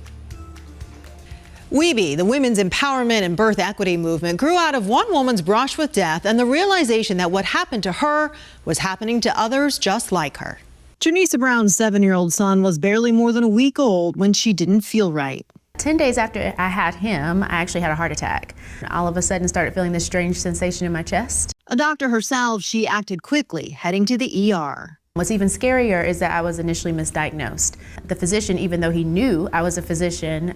WeBe, the women's empowerment and birth equity movement, grew out of one woman's brush with death and the realization that what happened to her was happening to others just like her. Janisa Brown's 7-year-old son was barely more than a week old when she didn't feel right. 10 days after I had him, I actually had a heart attack. All of a sudden started feeling this strange sensation in my chest. A doctor herself, she acted quickly, heading to the ER. What's even scarier is that I was initially misdiagnosed. The physician, even though he knew I was a physician,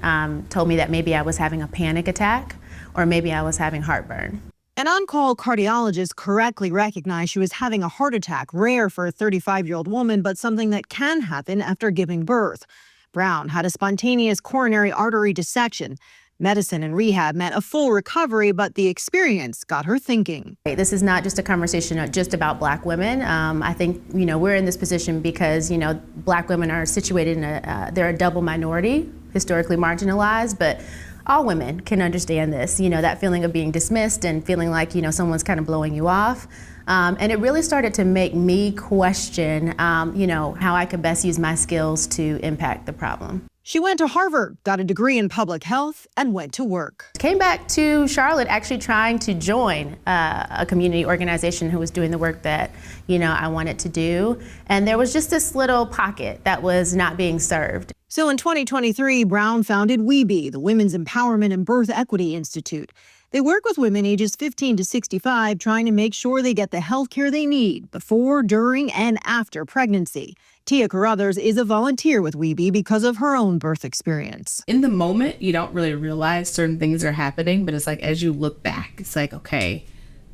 told me that maybe I was having a panic attack or maybe I was having heartburn. An on-call cardiologist correctly recognized she was having a heart attack, rare for a 35-year-old woman, but something that can happen after giving birth. Brown had a spontaneous coronary artery dissection. Medicine and rehab meant a full recovery, but the experience got her thinking. This is not just a conversation just about Black women. I think, we're in this position because, Black women are situated in they're a double minority, historically marginalized, but all women can understand this, that feeling of being dismissed and feeling like, someone's kind of blowing you off. And it really started to make me question, how I could best use my skills to impact the problem. She went to Harvard, got a degree in public health, and went to work. Came back to Charlotte actually trying to join a community organization who was doing the work that, I wanted to do. And there was just this little pocket that was not being served. So in 2023, Brown founded WeBe, the Women's Empowerment and Birth Equity Institute. They work with women ages 15 to 65, trying to make sure they get the health care they need before, during, and after pregnancy. Tia Carruthers is a volunteer with WeBe because of her own birth experience. In the moment, you don't really realize certain things are happening, but it's like as you look back, it's like, okay,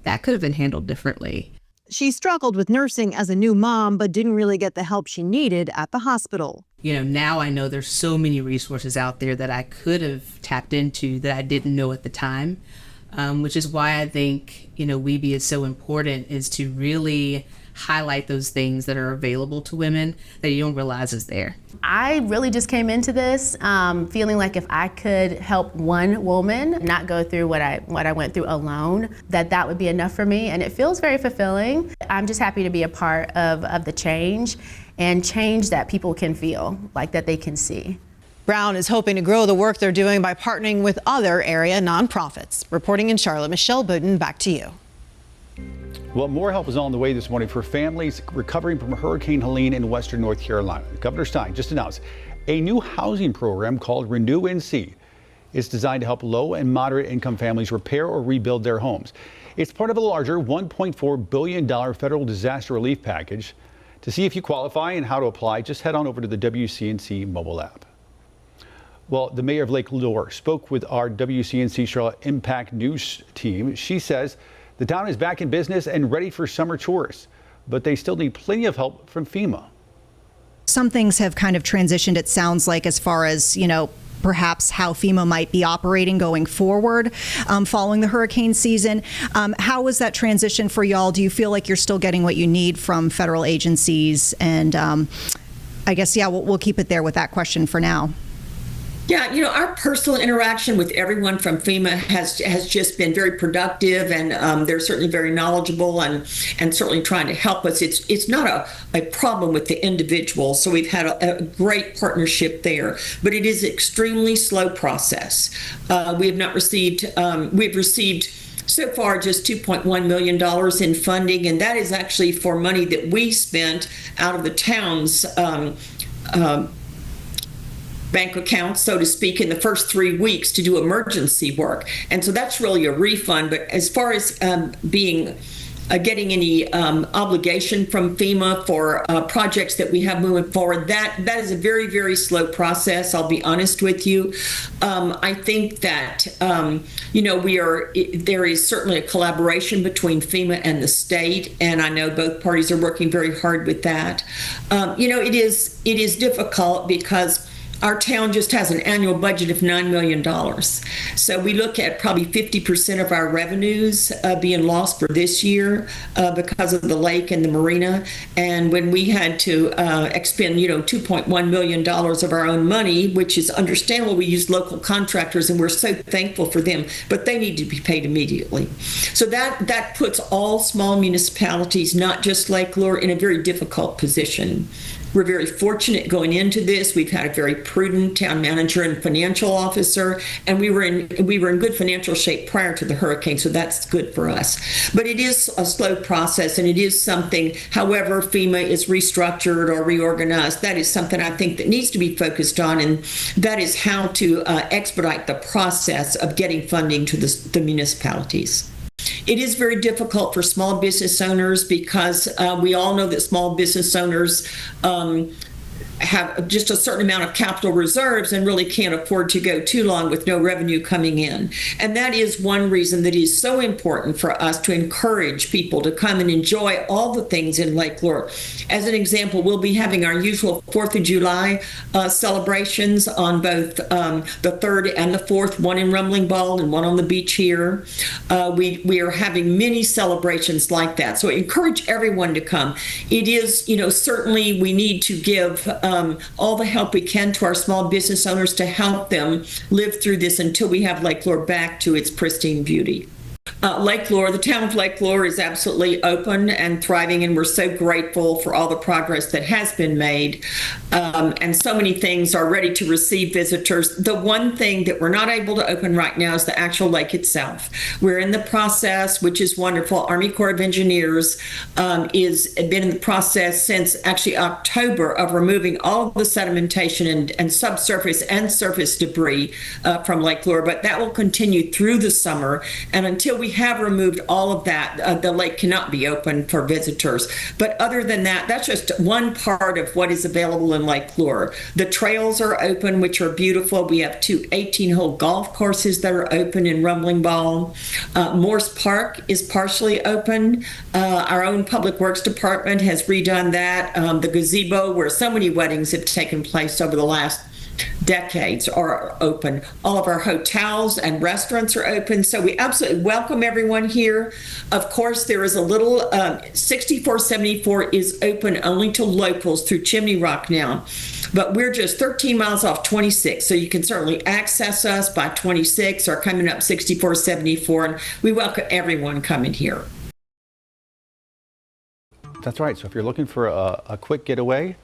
that could have been handled differently. She struggled with nursing as a new mom, but didn't really get the help she needed at the hospital. Now I know there's so many resources out there that I could have tapped into that I didn't know at the time, which is why I think, WeBe is so important, is to really highlight those things that are available to women that you don't realize is there. I really just came into this feeling like if I could help one woman not go through what I went through alone, that would be enough for me, and it feels very fulfilling. I'm just happy to be a part of the change, and change that people can feel, like that they can see. Brown is hoping to grow the work they're doing by partnering with other area nonprofits. Reporting in Charlotte, Michelle Bowden, back to you. Well, more help is on the way this morning for families recovering from Hurricane Helene in western North Carolina. Governor Stein just announced a new housing program called Renew NC. It's designed to help low and moderate income families repair or rebuild their homes. It's part of a larger $1.4 billion federal disaster relief package. To see if you qualify and how to apply, just head on over to the WCNC mobile app. Well, the mayor of Lake Lure spoke with our WCNC Charlotte Impact News team. She says the town is back in business and ready for summer tourists, but they still need plenty of help from FEMA. Some things have kind of transitioned, it sounds like, as far as, perhaps how FEMA might be operating going forward following the hurricane season. How was that transition for y'all? Do you feel like you're still getting what you need from federal agencies? And I guess, we'll keep it there with that question for now. Yeah, our personal interaction with everyone from FEMA has just been very productive, and they're certainly very knowledgeable and certainly trying to help us. It's not a problem with the individual, so we've had a great partnership there, but it is an extremely slow process. We've received so far just $2.1 million in funding, and that is actually for money that we spent out of the town's bank account, so to speak, in the first 3 weeks to do emergency work. And so that's really a refund. But as far as getting any obligation from FEMA for projects that we have moving forward, that is a very, very slow process, I'll be honest with you. I think that, there is certainly a collaboration between FEMA and the state, and I know both parties are working very hard with that. It is difficult because our town just has an annual budget of $9 million. So we look at probably 50% of our revenues being lost for this year because of the lake and the marina. And when we had to expend, $2.1 million of our own money, which is understandable, we use local contractors and we're so thankful for them, but they need to be paid immediately. So that puts all small municipalities, not just Lake Lure, in a very difficult position. We're very fortunate going into this. We've had a very prudent town manager and financial officer, and we were in good financial shape prior to the hurricane, so that's good for us. But it is a slow process, and it is something, however FEMA is restructured or reorganized, that is something I think that needs to be focused on, and that is how to expedite the process of getting funding to the municipalities. It is very difficult for small business owners because we all know that small business owners have just a certain amount of capital reserves and really can't afford to go too long with no revenue coming in. And that is one reason that it is so important for us to encourage people to come and enjoy all the things in Lake Lure. As an example, we'll be having our usual 4th of July celebrations on both the 3rd and the 4th, one in Rumbling Ball and one on the beach here. We are having many celebrations like that. So I encourage everyone to come. It is, certainly we need to give all the help we can to our small business owners to help them live through this until we have Lake Lure back to its pristine beauty. Lake Lure, the town of Lake Lure is absolutely open and thriving, and we're so grateful for all the progress that has been made. And so many things are ready to receive visitors. The one thing that we're not able to open right now is the actual lake itself. We're in the process, which is wonderful. Army Corps of Engineers is been in the process since actually October of removing all of the sedimentation and subsurface and surface debris from Lake Lure, but that will continue through the summer. And until we have removed all of that, the lake cannot be open for visitors. But other than that, that's just one part of what is available in Lake Lure. The trails are open, which are beautiful. We have 2 18-hole golf courses that are open in Rumbling Ball. Morse Park is partially open. Our own Public Works Department has redone that. The gazebo, where so many weddings have taken place over the last decades, are open. All of our hotels and restaurants are open, so we absolutely welcome everyone here. Of course, there is a little 6474 is open only to locals through Chimney Rock now, but we're just 13 miles off 26, so you can certainly access us by 26 or coming up 6474, and we welcome everyone coming here. That's right. So if you're looking for a quick getaway,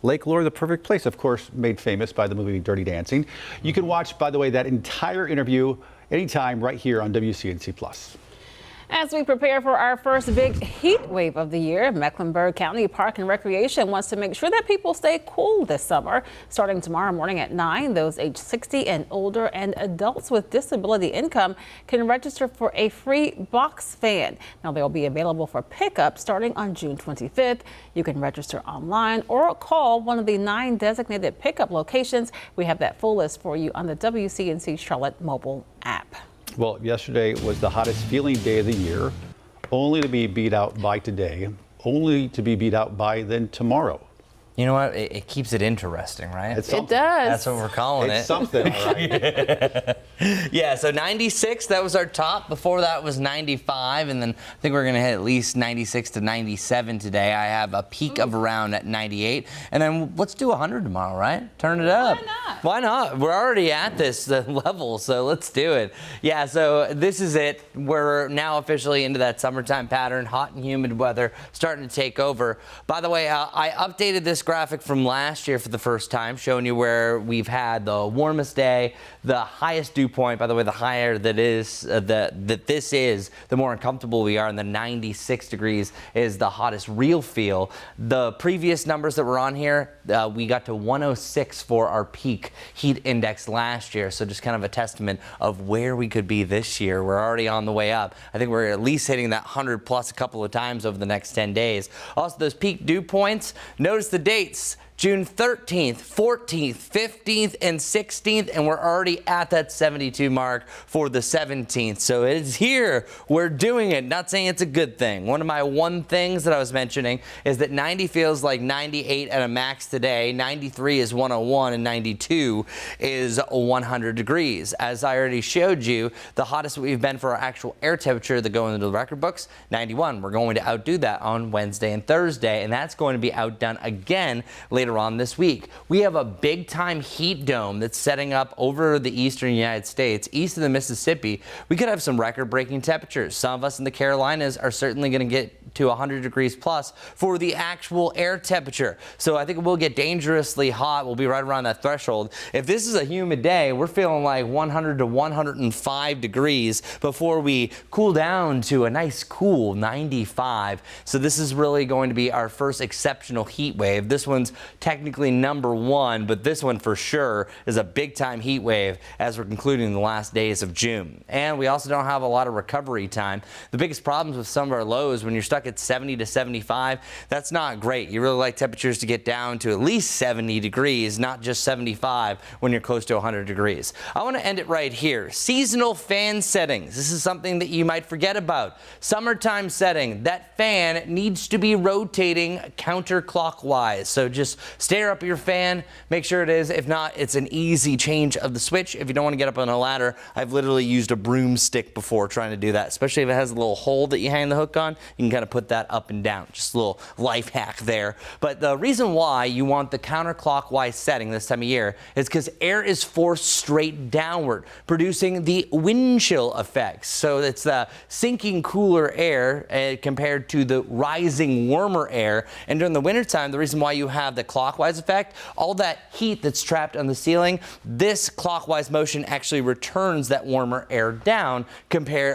Lake Lure, the perfect place, of course, made famous by the movie Dirty Dancing. You can watch, by the way, that entire interview anytime right here on WCNC+. As we prepare for our first big heat wave of the year, Mecklenburg County Park and Recreation wants to make sure that people stay cool this summer. Starting tomorrow morning at 9, those age 60 and older and adults with disability income can register for a free box fan. Now, they'll be available for pickup starting on June 25th. You can register online or call one of the 9 designated pickup locations. We have that full list for you on the WCNC Charlotte mobile app. Well, yesterday was the hottest feeling day of the year, only to be beat out by today, only to be beat out by then tomorrow. You know what? It keeps it interesting, right? It does. That's what we're calling it. It's something, all right. Yeah, so 96, that was our top. Before that was 95, and then I think we're going to hit at least 96 to 97 today. I have a peak of around at 98, and then let's do 100 tomorrow, right? Turn it up. Why not? Why not? We're already at this level, so let's do it. Yeah, so this is it. We're now officially into that summertime pattern, hot and humid weather starting to take over. By the way, I updated this graphic from last year for the first time, showing you where we've had the warmest day, the highest dew point. By the way, the higher that is that this is, the more uncomfortable we are, and the 96 degrees is the hottest real feel. The previous numbers that were on here, we got to 106 for our peak heat index last year, so just kind of a testament of where we could be this year. We're already on the way up. I think we're at least hitting that 100 plus a couple of times over the next 10 days. Also, those peak dew points, notice the dates. June 13th, 14th, 15th, and 16th, and we're already at that 72 mark for the 17th. So it is here. We're doing it. Not saying it's a good thing. One of my things that I was mentioning is that 90 feels like 98 at a max today. 93 is 101, and 92 is 100 degrees. As I already showed you, the hottest we've been for our actual air temperature that go into the record books, 91. We're going to outdo that on Wednesday and Thursday, and that's going to be outdone again later on this week. We have a big time heat dome that's setting up over the eastern United States, east of the Mississippi. We could have some record breaking temperatures. Some of us in the Carolinas are certainly going to get to 100 degrees plus for the actual air temperature. So I think we'll get dangerously hot. We'll be right around that threshold. If this is a humid day, we're feeling like 100 to 105 degrees before we cool down to a nice cool 95. So this is really going to be our first exceptional heat wave. This one's technically number one, but this one for sure is a big time heat wave as we're concluding the last days of June. And we also don't have a lot of recovery time. The biggest problems with some of our lows, when you're stuck at 70 to 75, that's not great. You really like temperatures to get down to at least 70 degrees, not just 75 when you're close to 100 degrees. I want to end it right here. Seasonal fan settings. This is something that you might forget about. Summertime setting, that fan needs to be rotating counterclockwise. So just stare up your fan, make sure it is. If not, it's an easy change of the switch. If you don't want to get up on a ladder, I've literally used a broomstick before trying to do that, especially if it has a little hole that you hang the hook on. You can kind of put that up and down. Just a little life hack there. But the reason why you want the counterclockwise setting this time of year is because air is forced straight downward, producing the wind chill effect. So it's the sinking cooler air compared to the rising warmer air. And during the wintertime, the reason why you have the clockwise effect, all that heat that's trapped on the ceiling, this clockwise motion actually returns that warmer air down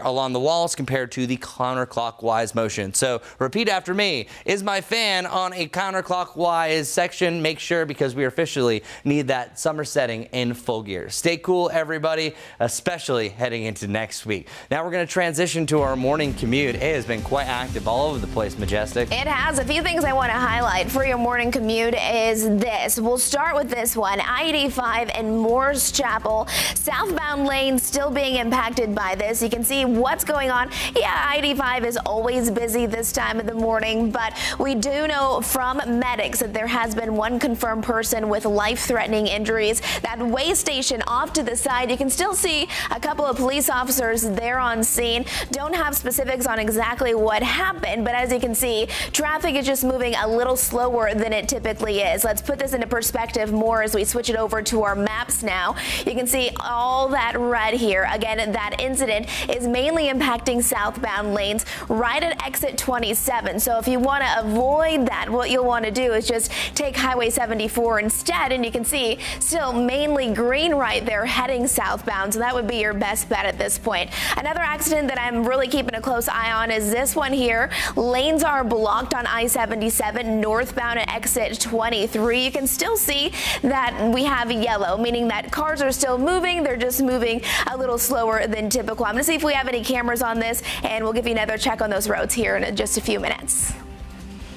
along the walls compared to the counterclockwise motion. So repeat after me. Is my fan on a counterclockwise section? Make sure, because we officially need that summer setting in full gear. Stay cool, everybody, especially heading into next week. Now we're going to transition to our morning commute. It has been quite active all over the place, Majestic. It has. A few things I want to highlight for your morning commute is this. We'll start with this one. I-85 and Morris Chapel. Southbound lanes still being impacted by this. You can see what's going on. Yeah, I-85 is always busy this time of the morning, but we do know from medics that there has been one confirmed person with life-threatening injuries. That way station off to the side, you can still see a couple of police officers there on scene. Don't have specifics on exactly what happened, but as you can see, traffic is just moving a little slower than it typically is. Let's put this into perspective more as we switch it over to our maps now. You can see all that red here. Again, that incident is mainly impacting southbound lanes right at exit 27. So if you want to avoid that, what you'll want to do is just take Highway 74 instead, and you can see still mainly green right there heading southbound. So that would be your best bet at this point. Another accident that I'm really keeping a close eye on is this one here. Lanes are blocked on I-77 northbound at exit 23. You can still see that we have yellow, meaning that cars are still moving. They're just moving a little slower than typical. I'm going to see if we have any cameras on this, and we'll give you another check on those roads here in just a few minutes.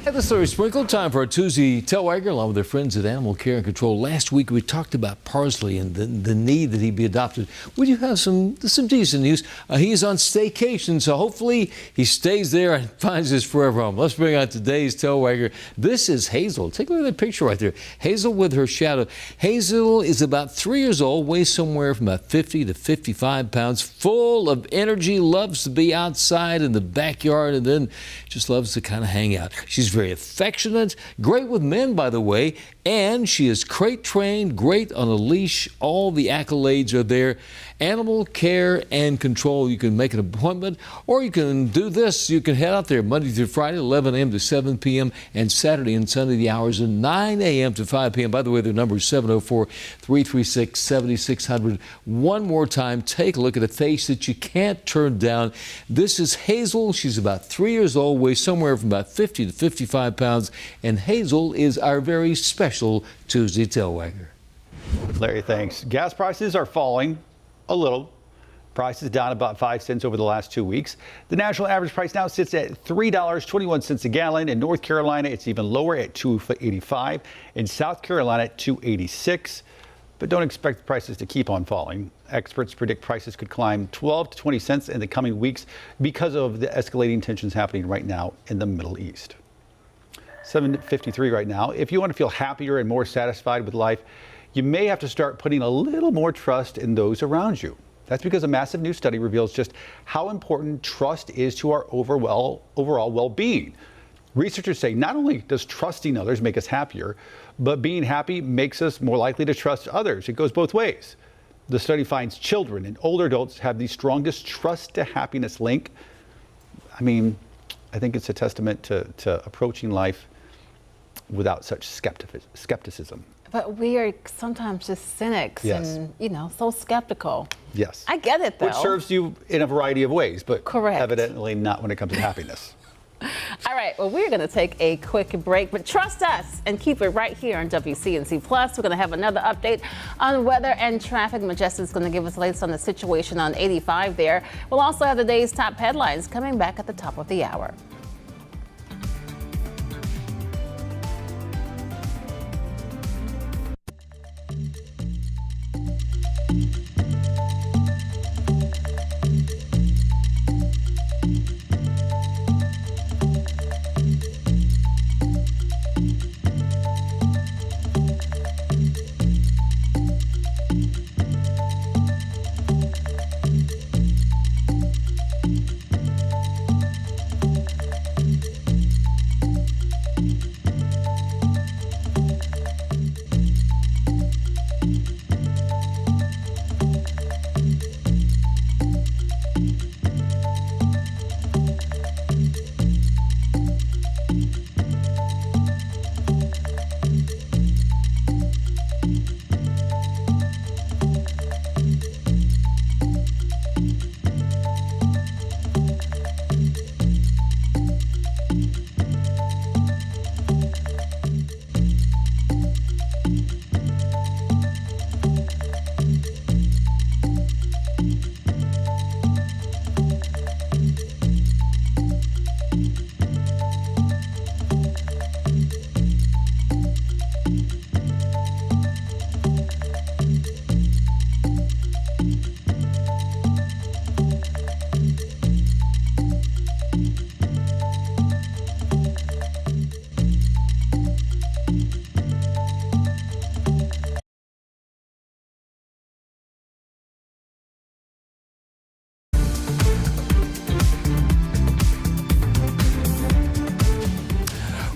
At the Story Sprinkle, time for our Tuesday Tailwager along with their friends at Animal Care and Control. Last week we talked about Parsley and the need that he be adopted. We do have some decent news. He is on staycation, so hopefully he stays there and finds his forever home. Let's bring out today's Tailwager. This is Hazel. Take a look at that picture right there. Hazel with her shadow. Hazel is about 3 years old, weighs somewhere from about 50 to 55 pounds, full of energy, loves to be outside in the backyard, and then just loves to kind of hang out. She's very affectionate, great with men, by the way, and she is crate trained, great on a leash. All the accolades are there. Animal Care and Control. You can make an appointment, or you can do this. You can head out there Monday through Friday, 11 a.m. to 7 p.m., and Saturday and Sunday, the hours are 9 a.m. to 5 p.m. By the way, their number is 704-336-7600. One more time, take a look at a face that you can't turn down. This is Hazel. She's about 3 years old, weighs somewhere from about 50 to 55 pounds, and Hazel is our very special Tuesday Tailwager. Larry, thanks. Gas prices are falling a little. Prices down about 5 cents over the last 2 weeks. The national average price now sits at $3.21 a gallon. In North Carolina, it's even lower at $2.85. In South Carolina, at $2.86. But don't expect the prices to keep on falling. Experts predict prices could climb 12 to 20 cents in the coming weeks because of the escalating tensions happening right now in the Middle East. 7:53 right now. If you want to feel happier and more satisfied with life, you may have to start putting a little more trust in those around you. That's because a massive new study reveals just how important trust is to our overall well-being. Researchers say not only does trusting others make us happier, but being happy makes us more likely to trust others. It goes both ways. The study finds children and older adults have the strongest trust to happiness link. I mean, I think it's a testament to approaching life without such skepticism. But we are sometimes just cynics and, so skeptical. Yes. I get it, though. Which serves you in a variety of ways, but correct. Evidently not when it comes to happiness. All right, well, we're going to take a quick break, but trust us and keep it right here on WCNC Plus. We're going to have another update on weather and traffic. Majestic's going to give us the latest on the situation on 85 there. We'll also have the day's top headlines coming back at the top of the hour.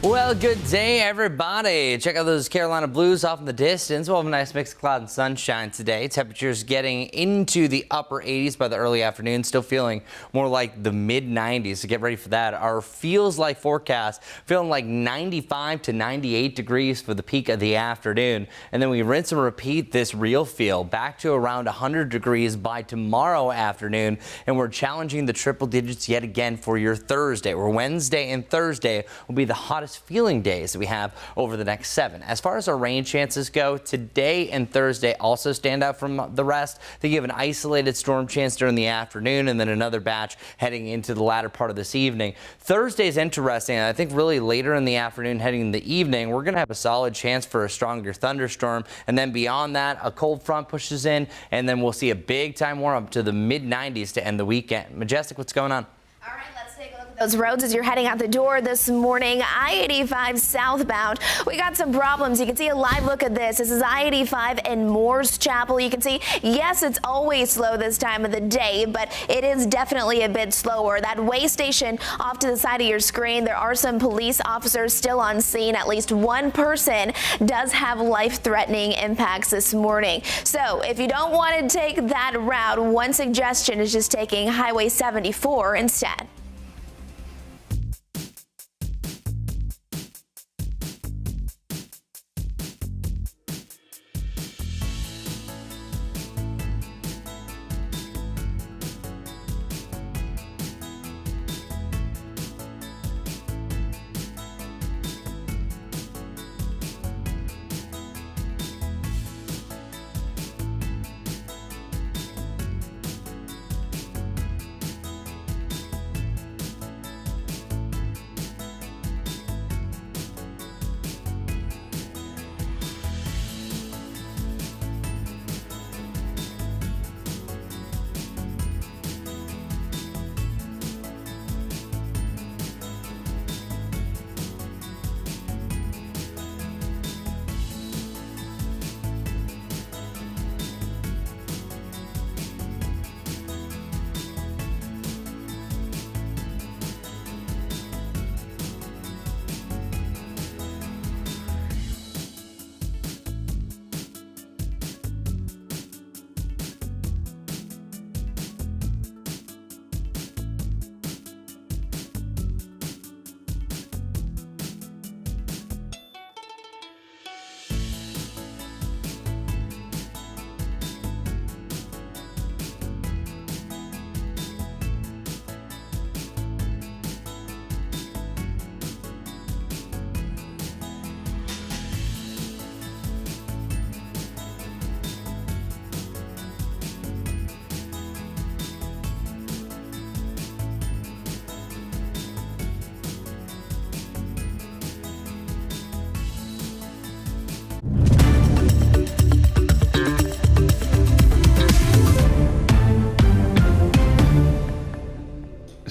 Well, good day, everybody. Check out those Carolina Blues off in the distance. We'll have a nice mix of cloud and sunshine today. Temperatures getting into the upper 80s by the early afternoon. Still feeling more like the mid-90s, so get ready for that. Our feels like forecast feeling like 95 to 98 degrees for the peak of the afternoon. And then we rinse and repeat this real feel back to around 100 degrees by tomorrow afternoon. And we're challenging the triple digits yet again for your Thursday, where Wednesday and Thursday will be the hottest feeling days that we have over the next 7. As far as our rain chances go, today and Thursday also stand out from the rest. They give an isolated storm chance during the afternoon and then another batch heading into the latter part of this evening. Thursday's interesting. I think really later in the afternoon heading in the evening, we're going to have a solid chance for a stronger thunderstorm. And then beyond that, a cold front pushes in and then we'll see a big time warm up to the mid-90s to end the weekend. Majestic, what's going on? All right, let's take a look at those roads as you're heading out the door this morning. I-85 southbound. We got some problems. You can see a live look at this. This is I-85 in Moore's Chapel. You can see, yes, it's always slow this time of the day, but it is definitely a bit slower. That way station off to the side of your screen, there are some police officers still on scene. At least one person does have life-threatening impacts this morning. So if you don't want to take that route, one suggestion is just taking Highway 74 instead.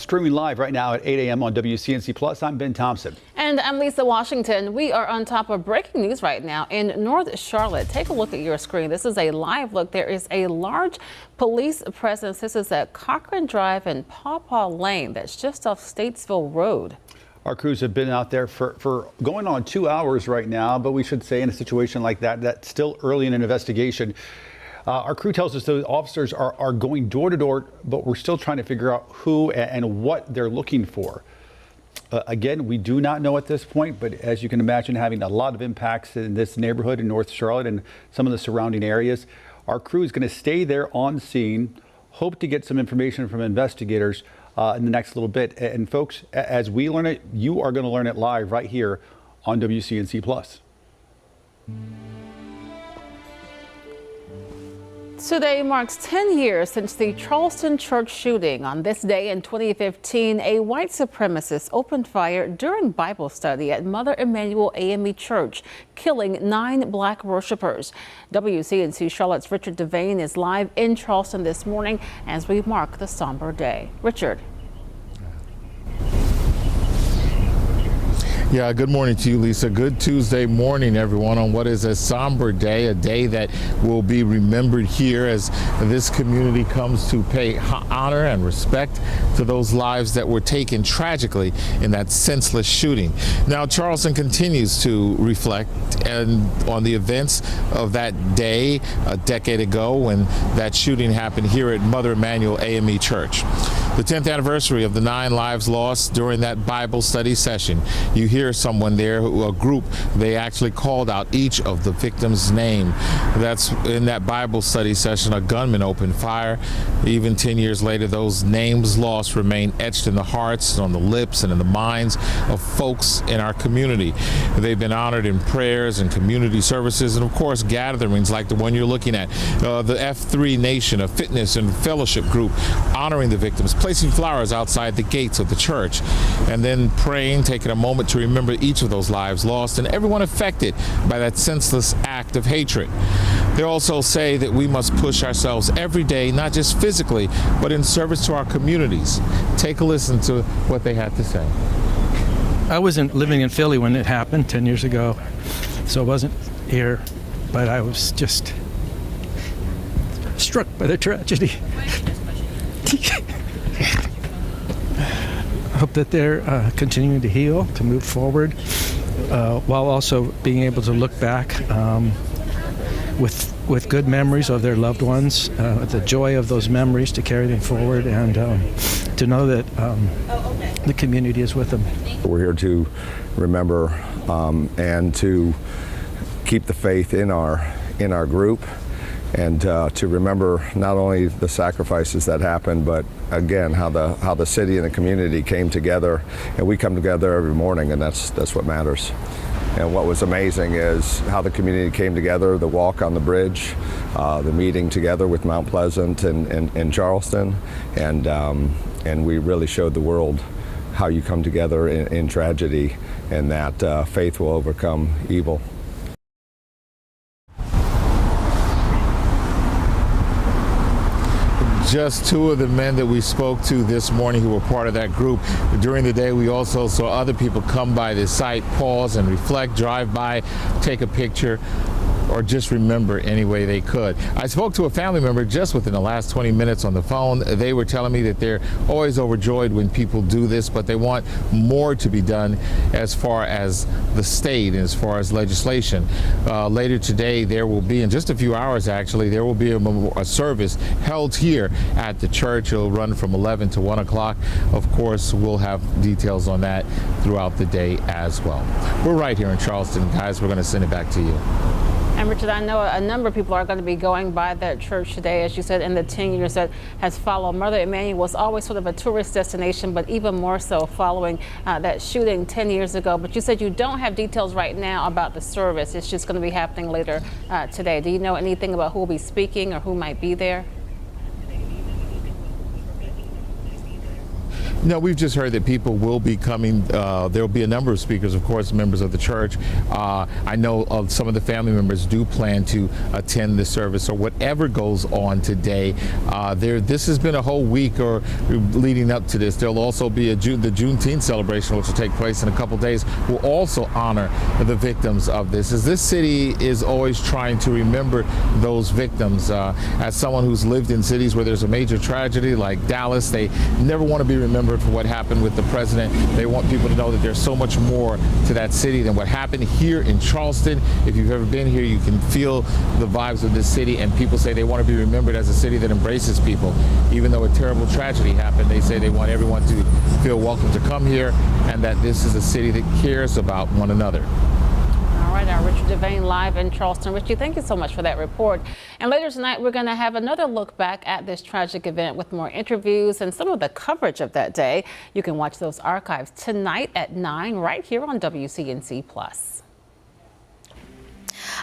streaming live right now at 8 a.m. on WCNC Plus. I'm Ben Thompson. And I'm Lisa Washington. We are on top of breaking news right now in North Charlotte. Take a look at your screen. This is a live look. There is a large police presence. This is at Cochran Drive and Paw Paw Lane. That's just off Statesville Road. Our crews have been out there for going on 2 hours right now, but we should say in a situation like that, that's still early in an investigation. Our crew tells us those officers are going door to door, but we're still trying to figure out who and what they're looking for. Again, we do not know at this point, but as you can imagine, having a lot of impacts in this neighborhood in North Charlotte and some of the surrounding areas, our crew is going to stay there on scene, hope to get some information from investigators in the next little bit. And folks, as we learn it, you are going to learn it live right here on WCNC Plus. Today marks 10 years since the Charleston church shooting. On this day in 2015, a white supremacist opened fire during Bible study at Mother Emanuel AME Church, killing 9 black worshipers. WCNC Charlotte's Richard Devane is live in Charleston this morning as we mark the somber day. Richard. Yeah, good morning to you, Lisa. Good Tuesday morning, everyone, on what is a somber day, a day that will be remembered here as this community comes to pay honor and respect to those lives that were taken tragically in that senseless shooting. Now, Charleston continues to reflect on the events of that day a decade ago when that shooting happened here at Mother Emanuel AME Church. The 10th anniversary of the 9 lives lost during that Bible study session. You hear someone there, a group, they actually called out each of the victims' name. That's in that Bible study session, a gunman opened fire. Even 10 years later, those names lost remain etched in the hearts, on the lips, and in the minds of folks in our community. They've been honored in prayers and community services, and of course, gatherings like the one you're looking at. The F3 Nation, a fitness and fellowship group, honoring the victims, placing flowers outside the gates of the church, and then praying, taking a moment to remember each of those lives lost and everyone affected by that senseless act of hatred. They also say that we must push ourselves every day, not just physically, but in service to our communities. Take a listen to what they had to say. I wasn't living in Philly when it happened 10 years ago, so I wasn't here, but I was just struck by the tragedy. I hope that they're continuing to heal, to move forward, while also being able to look back with good memories of their loved ones, the joy of those memories to carry them forward, and to know that the community is with them. We're here to remember and to keep the faith in our group, and to remember not only the sacrifices that happened, but again how the city and the community came together, and we come together every morning, and that's what matters. And what was amazing is how the community came together, the walk on the bridge, the meeting together with Mount Pleasant and Charleston, and we really showed the world how you come together in tragedy, and that faith will overcome evil. Just 2 of the men that we spoke to this morning who were part of that group. During the day, we also saw other people come by this site, pause and reflect, drive by, take a picture, or just remember any way they could. I spoke to a family member just within the last 20 minutes on the phone. They were telling me that they're always overjoyed when people do this, but they want more to be done as far as the state and as far as legislation. Later today, there will be, in just a few hours actually, there will be a service held here at the church. It'll run from 11 to 1 o'clock. Of course, we'll have details on that throughout the day as well. We're right here in Charleston, guys. We're going to send it back to you. And Richard, I know a number of people are going to be going by that church today, as you said, in the 10 years that has followed. Mother Emanuel was always sort of a tourist destination, but even more so following that shooting 10 years ago. But you said you don't have details right now about the service. It's just going to be happening later today. Do you know anything about who will be speaking or who might be there? No, we've just heard that people will be coming. There will be a number of speakers, of course, members of the church. I know some of the family members do plan to attend the service or whatever goes on today. This has been a whole week or leading up to this. There'll also be the Juneteenth celebration, which will take place in a couple days. Will also honor the victims of this. As this city is always trying to remember those victims. As someone who's lived in cities where there's a major tragedy like Dallas, they never want to be remembered for what happened with the president. They want people to know that there's so much more to that city than what happened here in Charleston. If you've ever been here, you can feel the vibes of this city, and people say they want to be remembered as a city that embraces people. Even though a terrible tragedy happened, they say they want everyone to feel welcome to come here and that this is a city that cares about one another. All right, our Richard Devane live in Charleston. Richie, thank you so much for that report. And later tonight, we're going to have another look back at this tragic event with more interviews and some of the coverage of that day. You can watch those archives tonight at 9 right here on WCNC Plus.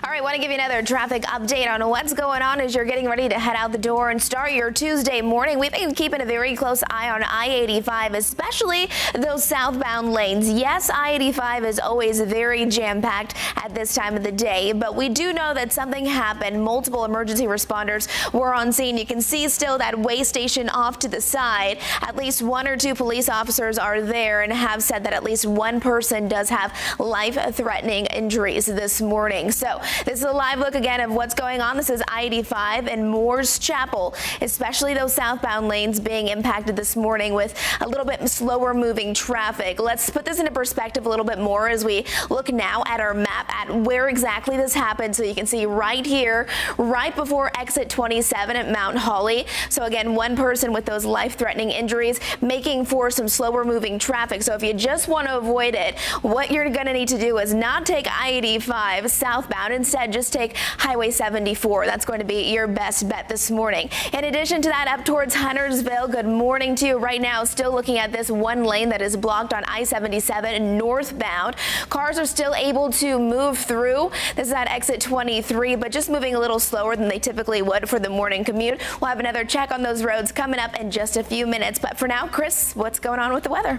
All right, want to give you another traffic update on what's going on as you're getting ready to head out the door and start your Tuesday morning. We've been keeping a very close eye on I-85, especially those southbound lanes. Yes, I-85 is always very jam-packed at this time of the day, but we do know that something happened. Multiple emergency responders were on scene. You can see still that way station off to the side. At least 1 or 2 police officers are there and have said that at least one person does have life-threatening injuries this morning. So this is a live look again of what's going on. This is I-85 and Moore's Chapel, especially those southbound lanes being impacted this morning with a little bit slower moving traffic. Let's put this into perspective a little bit more as we look now at our map at where exactly this happened. So you can see right here, right before exit 27 at Mount Holly. So again, one person with those life-threatening injuries, making for some slower moving traffic. So if you just want to avoid it, what you're going to need to do is not take I-85 southbound. Instead, just take Highway 74. That's going to be your best bet this morning. In addition to that, up towards Huntersville, good morning to you. Right now, still looking at this one lane that is blocked on I-77 northbound. Cars are still able to move through. This is at exit 23, but just moving a little slower than they typically would for the morning commute. We'll have another check on those roads coming up in just a few minutes. But for now, Chris, what's going on with the weather?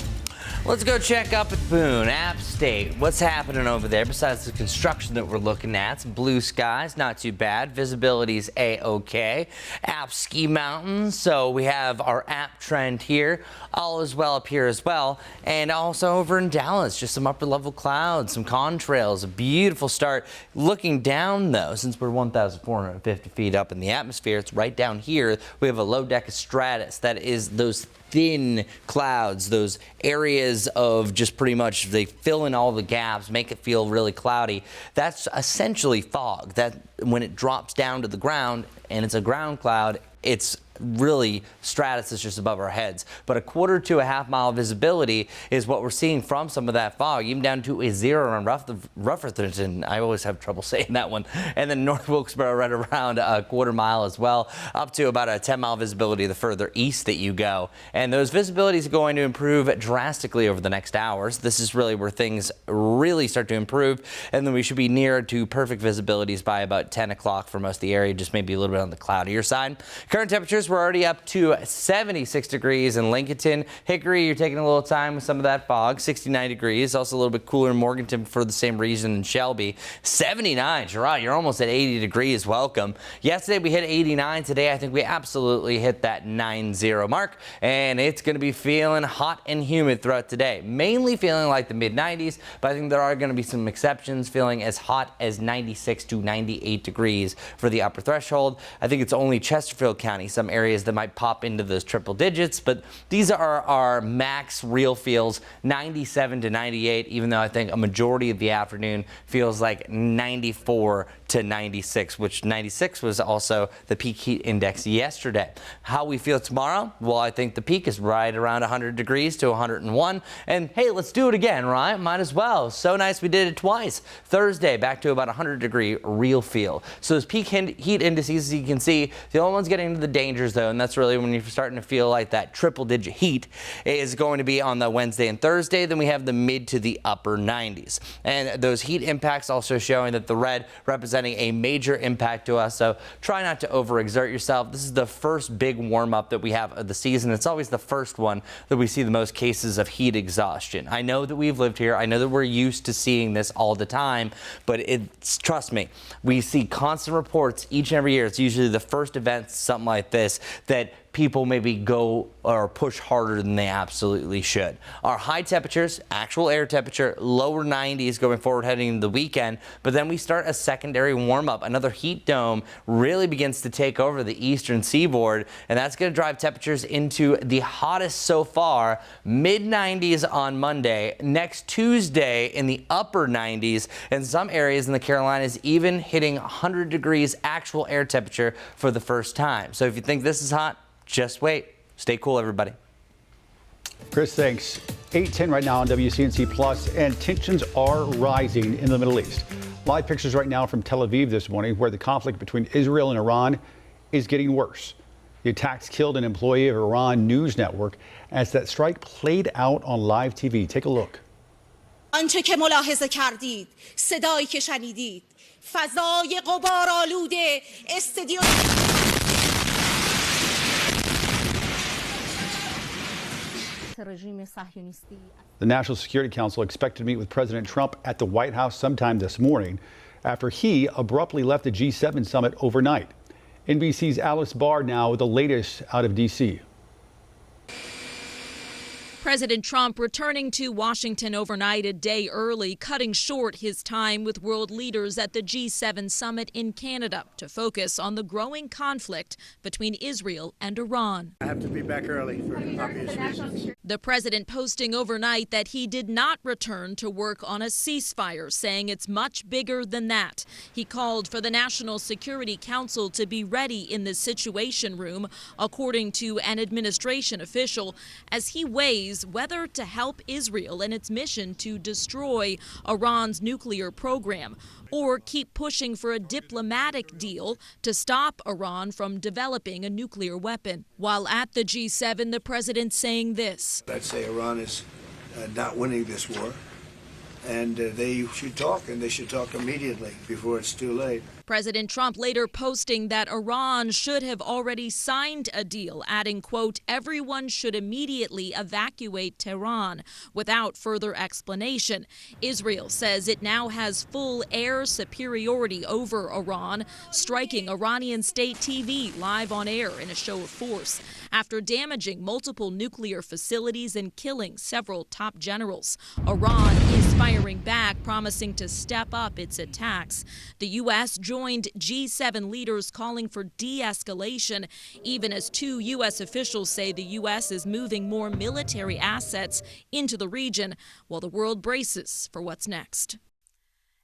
Let's go check up at Boone, App State. What's happening over there besides the construction that we're looking at? Some blue skies, not too bad. Visibility's A-OK. App Ski Mountain, so we have our app trend here. All is well up here as well. And also over in Dallas, just some upper level clouds, some contrails, a beautiful start. Looking down though, since we're 1,450 feet up in the atmosphere, it's right down here. We have a low deck of stratus. That is those thin clouds, those areas of just pretty much, they fill in all the gaps, make it feel really cloudy. That's essentially fog. That when it drops down to the ground and it's a ground cloud, it's really stratus is just above our heads. But a quarter to a half mile visibility is what we're seeing from some of that fog, even down to a 0 on Rutherford. I always have trouble saying that one. And then North Wilkesboro right around a quarter mile as well, up to about a 10-mile visibility the further east that you go. And those visibilities are going to improve drastically over the next hours. This is really where things really start to improve. And then we should be near to perfect visibilities by about 10 o'clock for most of the area, just maybe a little bit on the cloudier side. Current temperatures, we're already up to 76 degrees in Lincolnton. Hickory, you're taking a little time with some of that fog, 69 degrees. Also a little bit cooler in Morganton for the same reason in Shelby. 79, Gerard, you're almost at 80 degrees. Welcome. Yesterday we hit 89. Today I think we absolutely hit that 90 mark. And it's going to be feeling hot and humid throughout today. Mainly feeling like the mid-90s, but I think there are going to be some exceptions, feeling as hot as 96 to 98 degrees for the upper threshold. I think it's only Chesterfield County, some areas that might pop into those triple digits, but these are our max real feels, 97 to 98, even though I think a majority of the afternoon feels like 94 to 96, which 96 was also the peak heat index yesterday. How we feel tomorrow? Well, I think the peak is right around 100 degrees to 101. And hey, let's do it again, right? Might as well. So nice we did it twice. Thursday, back to about 100 degree real feel. So those peak heat indices, as you can see, the only ones getting into the danger temperatures, though, and that's really when you're starting to feel like that triple-digit heat, is going to be on the Wednesday and Thursday. Then we have the mid to the upper 90s. And those heat impacts also showing that the red representing a major impact to us. So try not to overexert yourself. This is the first big warm-up that we have of the season. It's always the first one that we see the most cases of heat exhaustion. I know that we've lived here. I know that we're used to seeing this all the time, but trust me, we see constant reports each and every year. It's usually the first event, something like this, that people maybe go or push harder than they absolutely should. Our high temperatures, actual air temperature, lower 90s going forward heading into the weekend, but then we start a secondary warm-up. Another heat dome really begins to take over the eastern seaboard, and that's going to drive temperatures into the hottest so far, mid-90s on Monday. Next Tuesday in the upper 90s, and some areas in the Carolinas even hitting 100 degrees actual air temperature for the first time. So if you think this is hot, just wait. Stay cool, everybody. Chris, thanks. 8:10 right now on WCNC Plus, and tensions are rising in the Middle East. Live pictures right now from Tel Aviv this morning, where the conflict between Israel and Iran is getting worse. The attacks killed an employee of Iran news network as that strike played out on live TV. Take a look. آنچه که ملاحظه کردید، صدایی که شنیدید، فضای غبارآلود استادیوم. The National Security Council expected to meet with President Trump at the White House sometime this morning after he abruptly left the G7 summit overnight. NBC's Alice Barr now with the latest out of D.C. President Trump returning to Washington overnight a day early, cutting short his time with world leaders at the G7 summit in Canada to focus on the growing conflict between Israel and Iran. I have to be back early for obvious reasons. The president posting overnight that he did not return to work on a ceasefire, saying it's much bigger than that. He called for the National Security Council to be ready in the Situation Room, according to an administration official, as he weighs whether to help Israel in its mission to destroy Iran's nuclear program or keep pushing for a diplomatic deal to stop Iran from developing a nuclear weapon. While at the G7, the president saying this. I'd say Iran is not winning this war, and they should talk, and they should talk immediately before it's too late. President Trump later posting that Iran should have already signed a deal, adding, quote, everyone should immediately evacuate Tehran without further explanation. Israel says it now has full air superiority over Iran, striking Iranian state TV live on air in a show of force after damaging multiple nuclear facilities and killing several top generals. Iran is firing back, promising to step up its attacks. The U.S. joined G7 leaders calling for de-escalation, even as two U.S. officials say the U.S. is moving more military assets into the region while the world braces for what's next.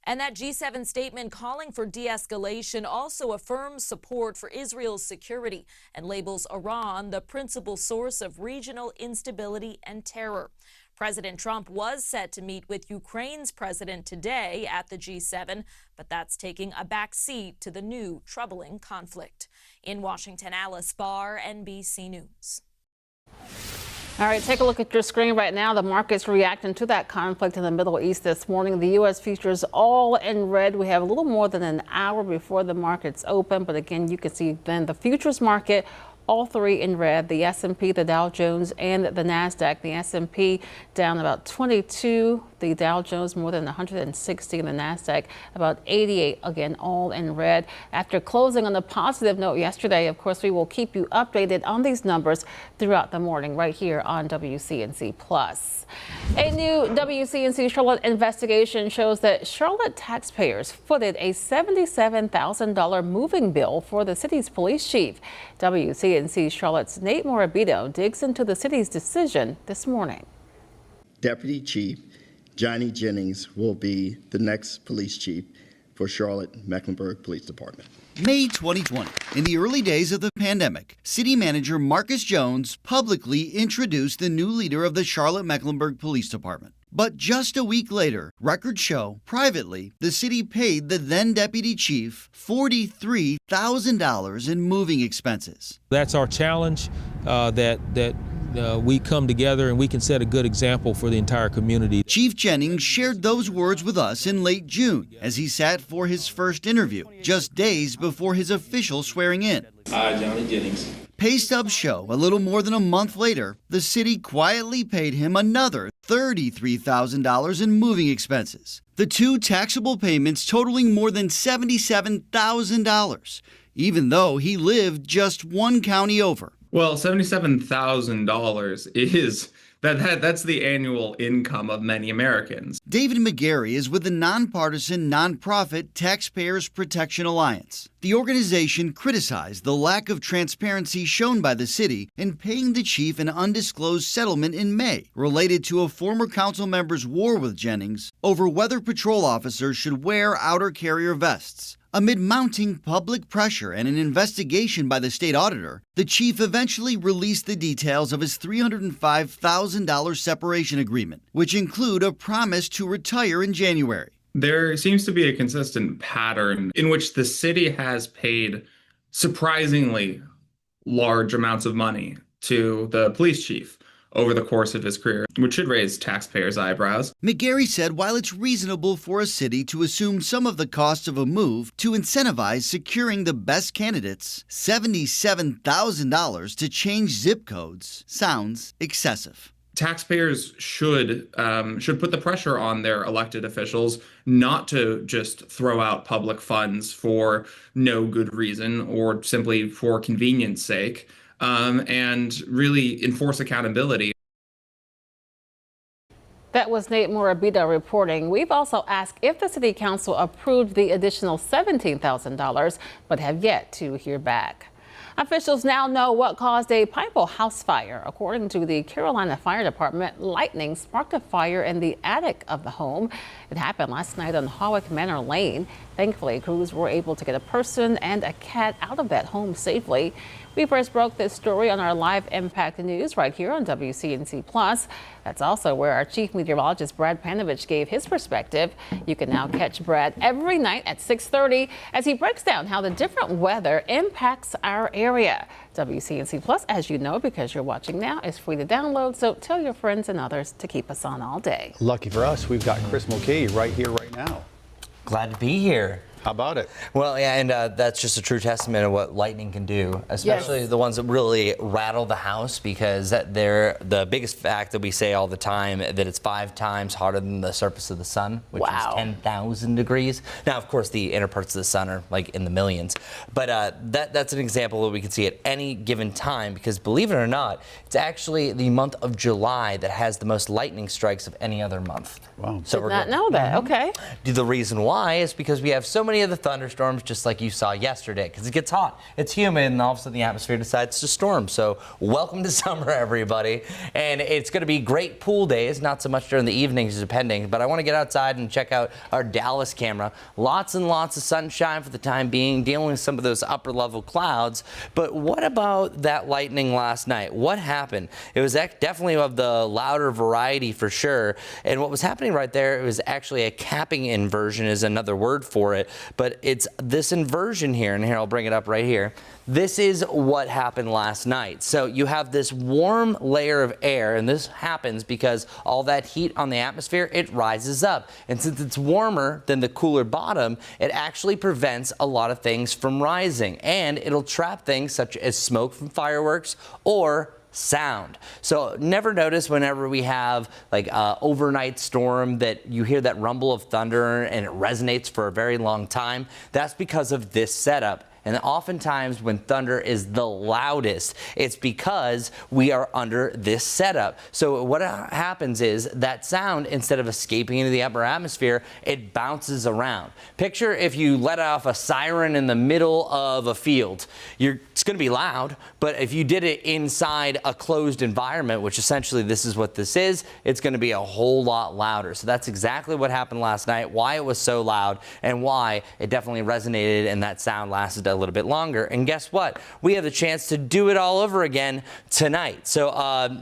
And that G7 statement calling for de-escalation also affirms support for Israel's security and labels Iran the principal source of regional instability and terror. President Trump was set to meet with Ukraine's president today at the G7, but that's taking a back seat to the new troubling conflict. In Washington, Alice Barr, NBC News. All right, take a look at your screen right now. The market's reacting to that conflict in the Middle East this morning. The U.S. futures all in red. We have a little more than an hour before the markets open, but again, you can see then the futures market all three in red, the S&P, the Dow Jones, and the NASDAQ. The S&P down about 22, the Dow Jones more than 160, and the NASDAQ about 88, again, all in red. After closing on a positive note yesterday, of course, we will keep you updated on these numbers throughout the morning right here on WCNC Plus. A new WCNC Charlotte investigation shows that Charlotte taxpayers footed a $77,000 moving bill for the city's police chief. WCNC Charlotte's Nate Morabito digs into the city's decision this morning. Deputy Chief Johnny Jennings will be the next police chief for Charlotte-Mecklenburg Police Department. May 2020, in the early days of the pandemic, City Manager Marcus Jones publicly introduced the new leader of the Charlotte-Mecklenburg Police Department. But just a week later, records show, privately, the city paid the then deputy chief $43,000 in moving expenses. That's our challenge, that we come together and we can set a good example for the entire community. Chief Jennings shared those words with us in late June as he sat for his first interview, just days before his official swearing in. I, Johnny Jennings. Pay stubs show a little more than a month later, the city quietly paid him another $33,000 in moving expenses. The two taxable payments totaling more than $77,000, even though he lived just one county over. Well, $77,000 is that's the annual income of many Americans. David McGarry is with the nonpartisan nonprofit Taxpayers Protection Alliance. The organization criticized the lack of transparency shown by the city in paying the chief an undisclosed settlement in May related to a former council member's war with Jennings over whether patrol officers should wear outer carrier vests. Amid mounting public pressure and an investigation by the state auditor, the chief eventually released the details of his $305,000 separation agreement, which include a promise to retire in January. There seems to be a consistent pattern in which the city has paid surprisingly large amounts of money to the police chief over the course of his career, which should raise taxpayers' eyebrows. McGarry said while it's reasonable for a city to assume some of the cost of a move to incentivize securing the best candidates, $77,000 to change zip codes sounds excessive. Taxpayers should put the pressure on their elected officials not to just throw out public funds for no good reason or simply for convenience sake. And really enforce accountability. That was Nate Morabito reporting. We've also asked if the City Council approved the additional $17,000, but have yet to hear back. Officials now know what caused a Pikeville house fire. According to the Carolina Fire Department, lightning sparked a fire in the attic of the home. It happened last night on Hawick Manor Lane. Thankfully, crews were able to get a person and a cat out of that home safely. We first broke this story on our live Impact News right here on WCNC Plus. That's also where our chief meteorologist Brad Panovich gave his perspective. You can now catch Brad every night at 6:30 as he breaks down how the different weather impacts our area. WCNC Plus, as you know, because you're watching now, is free to download. So tell your friends and others to keep us on all day. Lucky for us, we've got Chris Mulcahy right here, right now. Glad to be here. How about it? Well, yeah, and that's just a true testament of what lightning can do, especially the ones that really rattle the house, because they're the biggest fact that we say all the time, that it's 5 times hotter than the surface of the sun, which is 10,000 degrees. Now, of course, the inner parts of the sun are like in the millions, but that's an example that we can see at any given time, because believe it or not, it's actually the month of July that has the most lightning strikes of any other month. Wow. So did not know that. Okay. The reason why is because we have so many of the thunderstorms, just like you saw yesterday, because it gets hot, it's humid, and all of a sudden the atmosphere decides to storm. So welcome to summer, everybody. And it's going to be great pool days, not so much during the evenings, depending, but I want to get outside and check out our Dallas camera. Lots and lots of sunshine for the time being, dealing with some of those upper level clouds. But what about that lightning last night? What happened? It was definitely of the louder variety for sure. And what was happening right there, it was actually a capping inversion is another word for it. But it's this inversion here, and here I'll bring it up right here. This is what happened last night. So you have this warm layer of air, and this happens because all that heat on the atmosphere, it rises up. And since it's warmer than the cooler bottom, it actually prevents a lot of things from rising, and it'll trap things such as smoke from fireworks or sound. So never notice whenever we have like an overnight storm that you hear that rumble of thunder and it resonates for a very long time. That's because of this setup. And oftentimes when thunder is the loudest, it's because we are under this setup. So what happens is that sound, instead of escaping into the upper atmosphere, it bounces around. Picture if you let off a siren in the middle of a field. It's going to be loud, but if you did it inside a closed environment, which essentially this is what this is, it's going to be a whole lot louder. So that's exactly what happened last night, why it was so loud, and why it definitely resonated and that sound lasted a little bit longer. And guess what? We have the chance to do it all over again tonight. So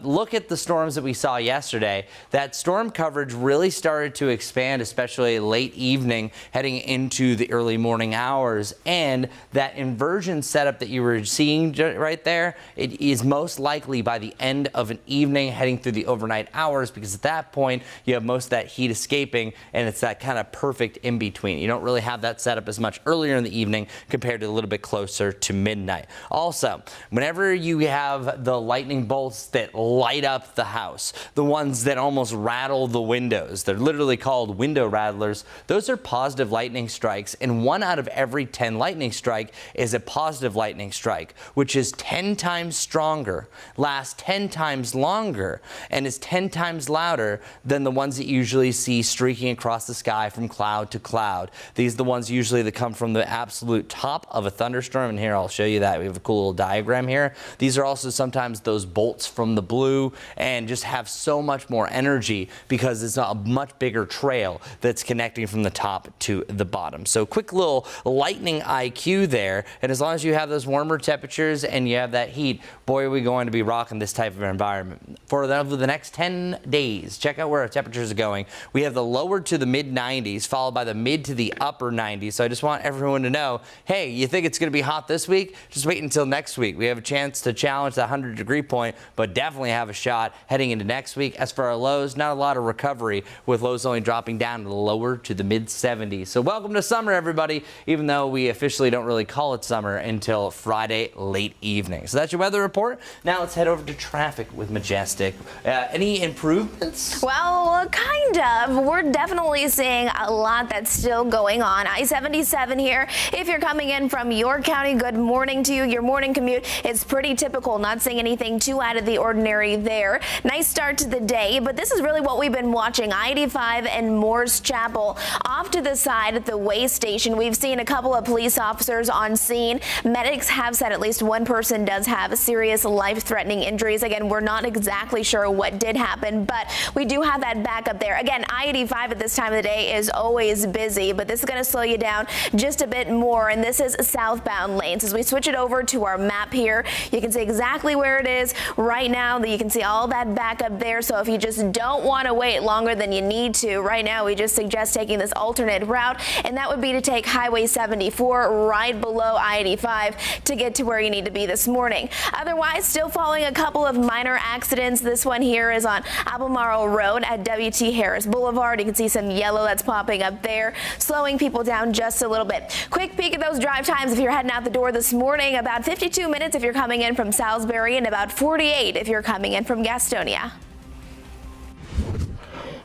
look at the storms that we saw yesterday. That storm coverage really started to expand, especially late evening heading into the early morning hours. And that inversion setup that you were seeing right there, it is most likely by the end of an evening heading through the overnight hours, because at that point you have most of that heat escaping, and it's that kind of perfect in between. You don't really have that setup as much earlier in the evening compared to a little bit closer to midnight. Also, whenever you have the lightning bolts that light up the house, the ones that almost rattle the windows, they're literally called window rattlers, those are positive lightning strikes, and 1 out of every 10 lightning strike is a positive lightning strike, which is 10 times stronger, lasts 10 times longer, and is 10 times louder than the ones that you usually see streaking across the sky from cloud to cloud. These are the ones usually that come from the absolute top of a thunderstorm, and here I'll show you that. We have a cool little diagram here. These are also sometimes those bolts from the blue, and just have so much more energy because it's a much bigger trail that's connecting from the top to the bottom. So quick little lightning IQ there, and as long as you have those warmer temperatures and you have that heat, boy, are we going to be rocking this type of environment. For the next 10 days, check out where our temperatures are going. We have the lower to the mid 90s, followed by the mid to the upper 90s. So I just want everyone to know, hey, you think it's going to be hot this week? Just wait until next week. We have a chance to challenge the 100-degree point, but definitely have a shot heading into next week. As for our lows, not a lot of recovery, with lows only dropping down to the lower to the mid 70s. So welcome to summer, everybody, even though we officially don't really call it summer until Friday late evening. So that's your weather report. Now let's head over to traffic with Majestic. Any improvements? Well, kind of. We're definitely seeing a lot that's still going on. I-77 here. If you're coming in from York County, good morning to you. Your morning commute is pretty typical. Not seeing anything too out of the ordinary there. Nice start to the day, but this is really what we've been watching. I-85 and Morris Chapel. Off to the side at the way station, we've seen a couple of police officers on scene. Medics have said at least one person does have serious life-threatening injuries. Again, we're not exactly sure what did happen, but we do have that backup there. Again, I-85 at this time of the day is always busy, but this is going to slow you down just a bit more, and this is southbound lanes. As we switch it over to our map here, you can see exactly where it is right now. You can see all that backup there, so if you just don't want to wait longer than you need to, right now we just suggest taking this alternate route, and that would be to take Highway 74 right below I-85 to get to where you need to be this morning. Otherwise, still following a couple of minor accidents. This one here is on Albemarle Road at W.T. Harris Boulevard. You can see some yellow that's popping up there, slowing people down just a little bit. Quick peek at those drive times if you're heading out the door this morning. About 52 minutes if you're coming in from Salisbury, and about 48 if you're coming in from Gastonia.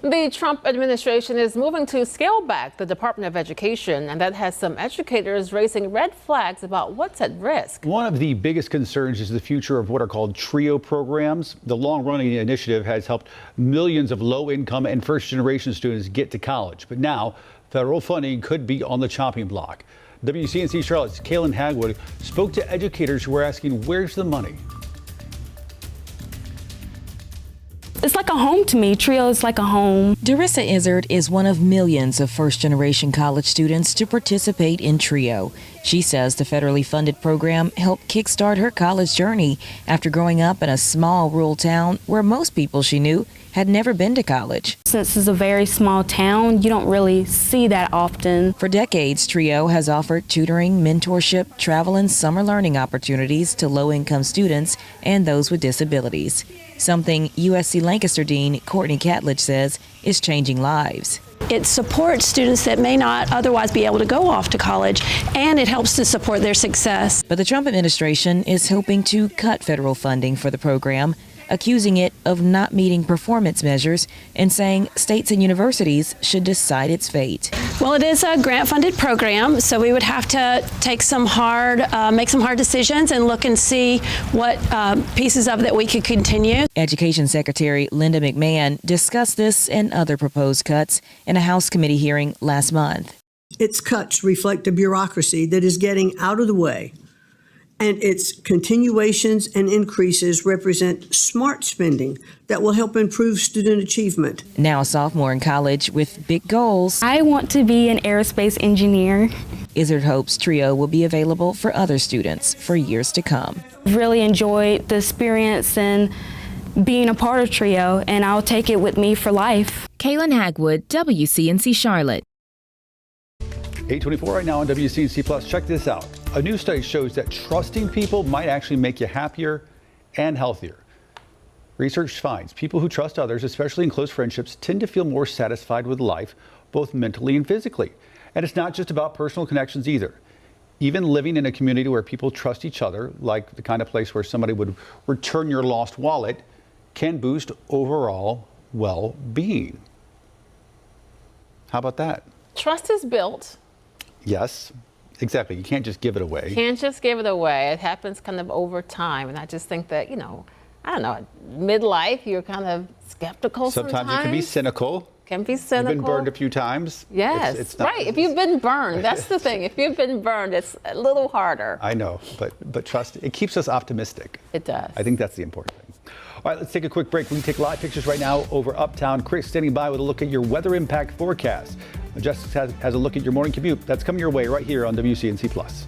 The Trump administration is moving to scale back the Department of Education, and that has some educators raising red flags about what's at risk. One of the biggest concerns is the future of what are called TRIO programs. The long-running initiative has helped millions of low-income and first-generation students get to college. But now, federal funding could be on the chopping block. WCNC Charlotte's Kaylin Hagwood spoke to educators who were asking, where's the money? It's like a home to me. TRIO is like a home. Darissa Izzard is one of millions of first-generation college students to participate in TRIO. She says the federally funded program helped kickstart her college journey after growing up in a small rural town where most people she knew had never been to college. Since it's a very small town, you don't really see that often. For decades, TRIO has offered tutoring, mentorship, travel, and summer learning opportunities to low-income students and those with disabilities. Something USC Lancaster Dean Courtney Catledge says is changing lives. It supports students that may not otherwise be able to go off to college, and it helps to support their success. But the Trump administration is hoping to cut federal funding for the program, accusing it of not meeting performance measures and saying states and universities should decide its fate. Well, it is a grant-funded program, so we would have to take make some hard decisions and look and see what pieces of that we could continue. Education Secretary Linda McMahon discussed this and other proposed cuts in a House committee hearing last month. Its cuts reflect a bureaucracy that is getting out of the way, and its continuations and increases represent smart spending that will help improve student achievement. Now a sophomore in college with big goals. I want to be an aerospace engineer. Izzard hopes Trio will be available for other students for years to come. Really enjoyed the experience and being a part of Trio, and I'll take it with me for life. Kaylin Hagwood, WCNC Charlotte. 8:24 right now on WCNC Plus. Check this out. A new study shows that trusting people might actually make you happier and healthier. Research finds people who trust others, especially in close friendships, tend to feel more satisfied with life, both mentally and physically. And it's not just about personal connections either. Even living in a community where people trust each other, like the kind of place where somebody would return your lost wallet, can boost overall well-being. How about that? Trust is built. Yes, exactly. You can't just give it away. Can't just give it away. It happens kind of over time. And I just think that, I don't know, midlife, you're kind of skeptical sometimes. You can be cynical. Can be cynical. You've been burned a few times. Yes, it's not, right. If you've been burned, that's the thing. If you've been burned, it's a little harder. I know, but trust, it keeps us optimistic. It does. I think that's the important thing. All right, let's take a quick break. We can take live pictures right now over Uptown. Chris standing by with a look at your weather impact forecast. Justice has a look at your morning commute. That's coming your way right here on WCNC Plus.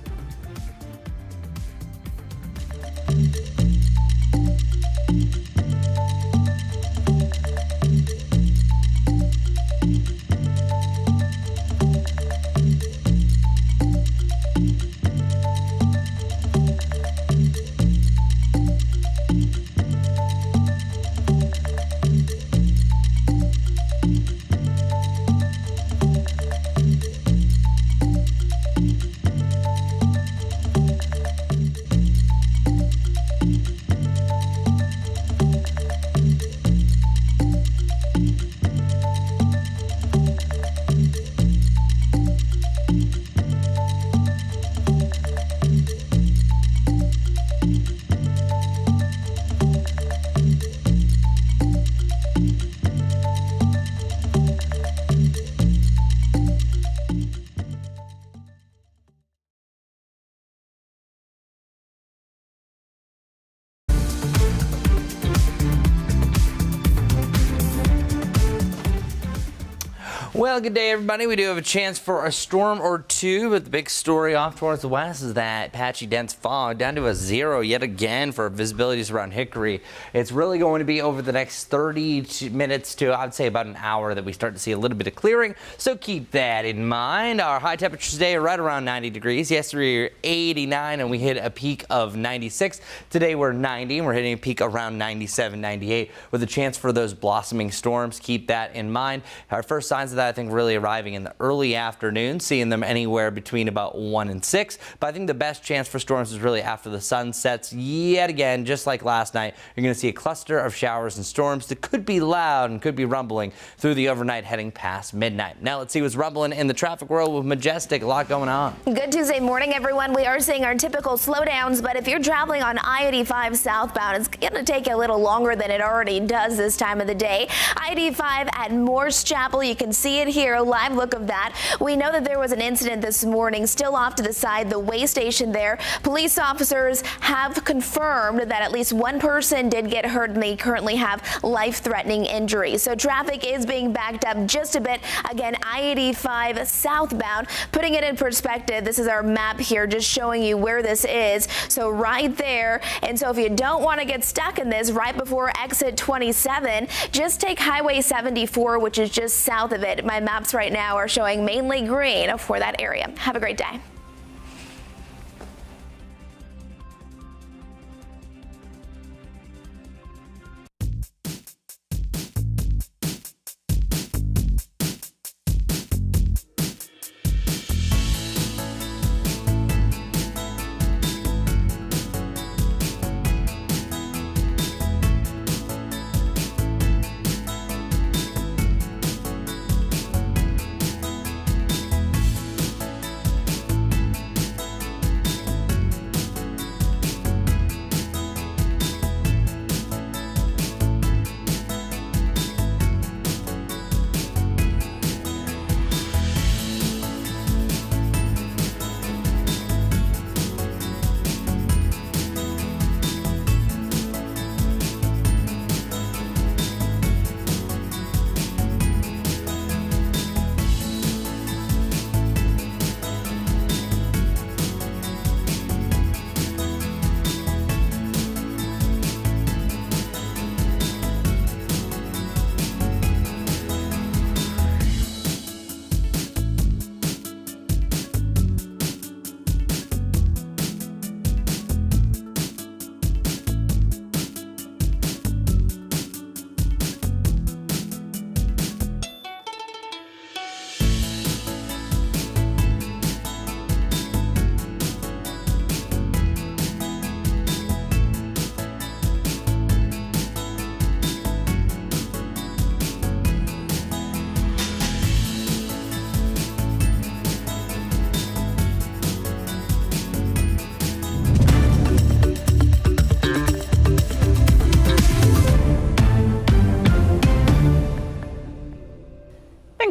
Well, good day, everybody. We do have a chance for a storm or two, but the big story off towards the west is that patchy dense fog down to a 0 yet again for visibilities around Hickory. It's really going to be over the next 30 minutes to, I'd say, about an hour that we start to see a little bit of clearing, so keep that in mind. Our high temperatures today are right around 90 degrees. Yesterday, we were 89, and we hit a peak of 96. Today, we're 90, and we're hitting a peak around 97, 98, with a chance for those blossoming storms. Keep that in mind. Our first signs of that, I think, really arriving in the early afternoon, seeing them anywhere between about 1 and 6. But I think the best chance for storms is really after the sun sets. Yet again, just like last night, you're going to see a cluster of showers and storms that could be loud and could be rumbling through the overnight heading past midnight. Now let's see what's rumbling in the traffic world with Majestic. A lot going on. Good Tuesday morning, everyone. We are seeing our typical slowdowns, but if you're traveling on I-85 southbound, it's going to take a little longer than it already does this time of the day. I-85 at Morse Chapel, you can see it here, a live look of that. We know that there was an incident this morning still off to the side, the way station there. Police officers have confirmed that at least one person did get hurt and they currently have life-threatening injuries. So traffic is being backed up just a bit. Again, I-85 southbound. Putting it in perspective, this is our map here just showing you where this is. So right there. And so if you don't want to get stuck in this right before exit 27, just take Highway 74, which is just south of it. My maps right now are showing mainly green for that area. Have a great day.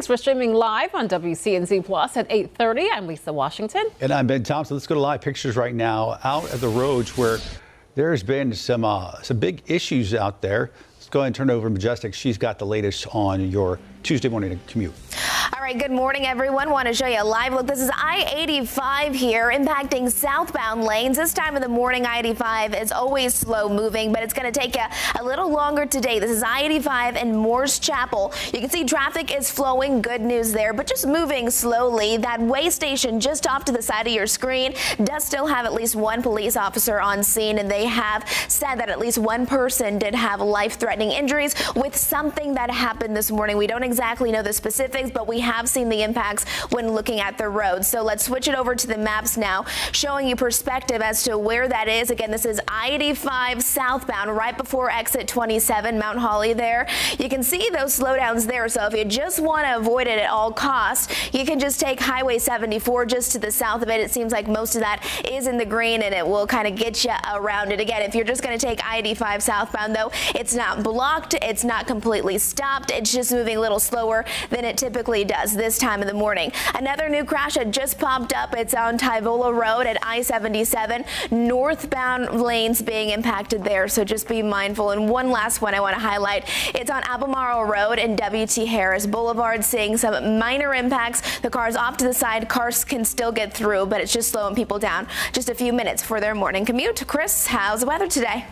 We're streaming live on WCNC Plus at 8:30. I'm Lisa Washington. And I'm Ben Thompson. Let's go to live pictures right now out at the roads where there's been some big issues out there. Let's go ahead and turn it over to Majestic. She's got the latest on your Tuesday morning commute. All right, good morning, everyone. Want to show you a live look. This is I-85 here impacting southbound lanes. This time of the morning, I-85 is always slow moving, but it's going to take you a little longer today. This is I-85 in Morse Chapel. You can see traffic is flowing. Good news there, but just moving slowly. That way station just off to the side of your screen does still have at least one police officer on scene, and they have said that at least one person did have life-threatening injuries with something that happened this morning. We don't exactly know the specifics, but we have seen the impacts when looking at the road. So let's switch it over to the maps now, showing you perspective as to where that is. Again, this is I-85 southbound right before exit 27, Mount Holly there. You can see those slowdowns there. So if you just want to avoid it at all costs, you can just take Highway 74 just to the south of it. It seems like most of that is in the green, and it will kind of get you around it. Again, if you're just going to take I-85 southbound, though, it's not blocked. It's not completely stopped. It's just moving a little slower than it typically does this time of the morning. Another new crash had just popped up. It's on Tyvola Road at I-77. Northbound lanes being impacted there, so just be mindful. And one last one I want to highlight. It's on Albemarle Road and W.T. Harris Boulevard, seeing some minor impacts. The cars off to the side, cars can still get through, but it's just slowing people down just a few minutes for their morning commute. Chris, how's the weather today?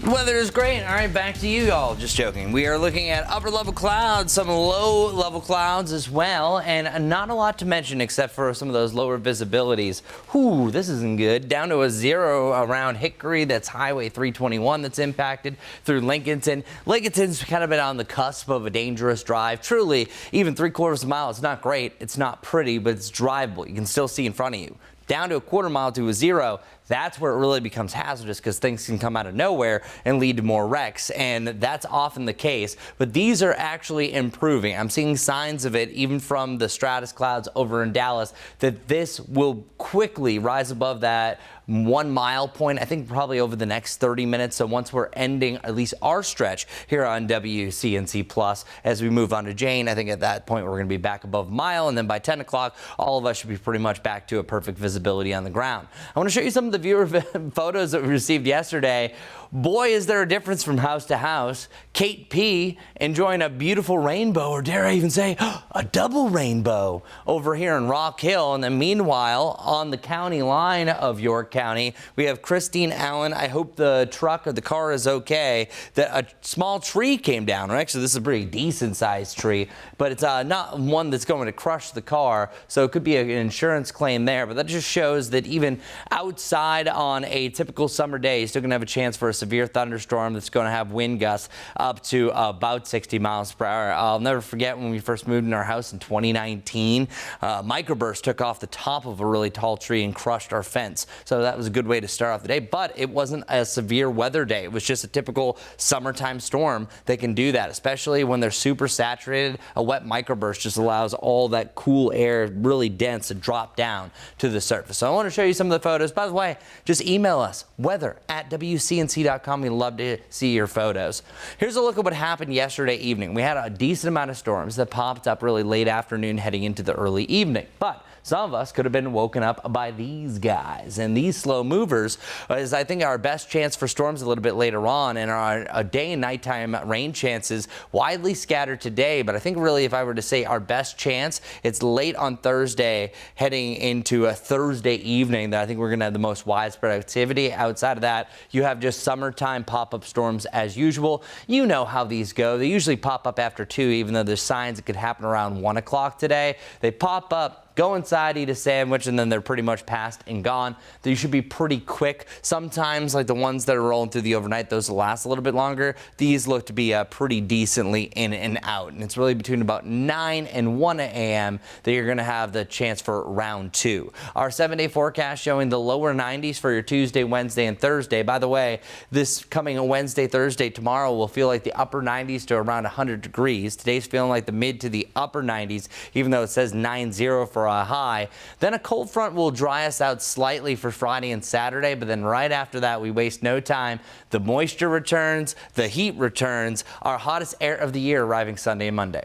Weather is great. All right, back to you all. Just joking. We are looking at upper level clouds, some low level clouds as well, and not a lot to mention except for some of those lower visibilities. Whew, this isn't good. Down to a 0 around Hickory. That's Highway 321 that's impacted through Lincolnton. Lincolnton's kind of been on the cusp of a dangerous drive. Truly, even 3/4 of a mile, it's not great. It's not pretty, but it's drivable. You can still see in front of you. Down to a 1/4 mile to a 0. That's where it really becomes hazardous because things can come out of nowhere and lead to more wrecks, and that's often the case. But these are actually improving. I'm seeing signs of it even from the stratus clouds over in Dallas that this will quickly rise above that 1 mile point, I think probably over the next 30 minutes. So once we're ending at least our stretch here on WCNC Plus, as we move on to Jane, I think at that point we're going to be back above a mile, and then by 10 o'clock, all of us should be pretty much back to a perfect visibility on the ground. I want to show you some of the viewer photos that we received yesterday. Boy, is there a difference from house to house. Kate P. enjoying a beautiful rainbow, or dare I even say a double rainbow over here in Rock Hill. And then meanwhile, on the county line of York County, we have Christine Allen. I hope the truck or the car is okay. That a small tree came down. Actually, this is a pretty decent sized tree, but it's not one that's going to crush the car. So it could be an insurance claim there. But that just shows that even outside on a typical summer day, you're still going to have a chance for a severe thunderstorm that's going to have wind gusts up to about 60 miles per hour. I'll never forget when we first moved in our house in 2019. Microburst took off the top of a really tall tree and crushed our fence. So that was a good way to start off the day, but it wasn't a severe weather day. It was just a typical summertime storm that can do that, especially when they're super saturated. A wet microburst just allows all that cool air, really dense, to drop down to the surface. So I want to show you some of the photos. By the way, just email us, weather@WCNC.com. We'd love to see your photos. Here's a look at what happened yesterday evening. We had a decent amount of storms that popped up really late afternoon heading into the early evening, but some of us could have been woken up by these guys. And these slow movers is, I think, our best chance for storms a little bit later on. And our day and nighttime rain chances widely scattered today. But I think really if I were to say our best chance, it's late on Thursday heading into a Thursday evening that I think we're going to have the most widespread activity. Outside of that, you have just summertime pop-up storms as usual. You know how these go. They usually pop up after 2, even though there's signs it could happen around 1 o'clock today. They pop up, go inside, eat a sandwich, and then they're pretty much past and gone. They should be pretty quick. Sometimes, like the ones that are rolling through the overnight, those will last a little bit longer. These look to be pretty decently in and out. And it's really between about 9 and 1 a.m. that you're going to have the chance for round 2. Our 7-day forecast showing the lower 90s for your Tuesday, Wednesday, and Thursday. By the way, this coming Wednesday, Thursday, tomorrow will feel like the upper 90s to around 100 degrees. Today's feeling like the mid to the upper 90s, even though it says 90 for a high. Then a cold front will dry us out slightly for Friday and Saturday, but then right after that, we waste no time. The moisture returns, the heat returns, our hottest air of the year arriving Sunday and Monday.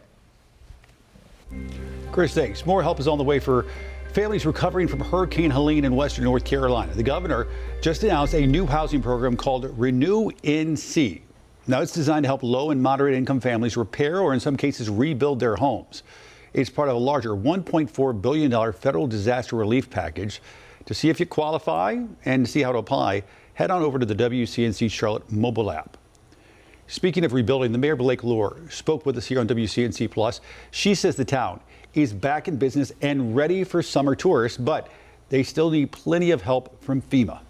Chris, thanks. More help is on the way for families recovering from Hurricane Helene in western North Carolina. The governor just announced a new housing program called Renew NC. Now, it's designed to help low and moderate income families repair or in some cases rebuild their homes. It's part of a larger $1.4 billion federal disaster relief package. To see if you qualify and to see how to apply, head on over to the WCNC Charlotte mobile app. Speaking of rebuilding, the mayor of Lake Lure spoke with us here on WCNC Plus. She says the town is back in business and ready for summer tourists, but they still need plenty of help from FEMA.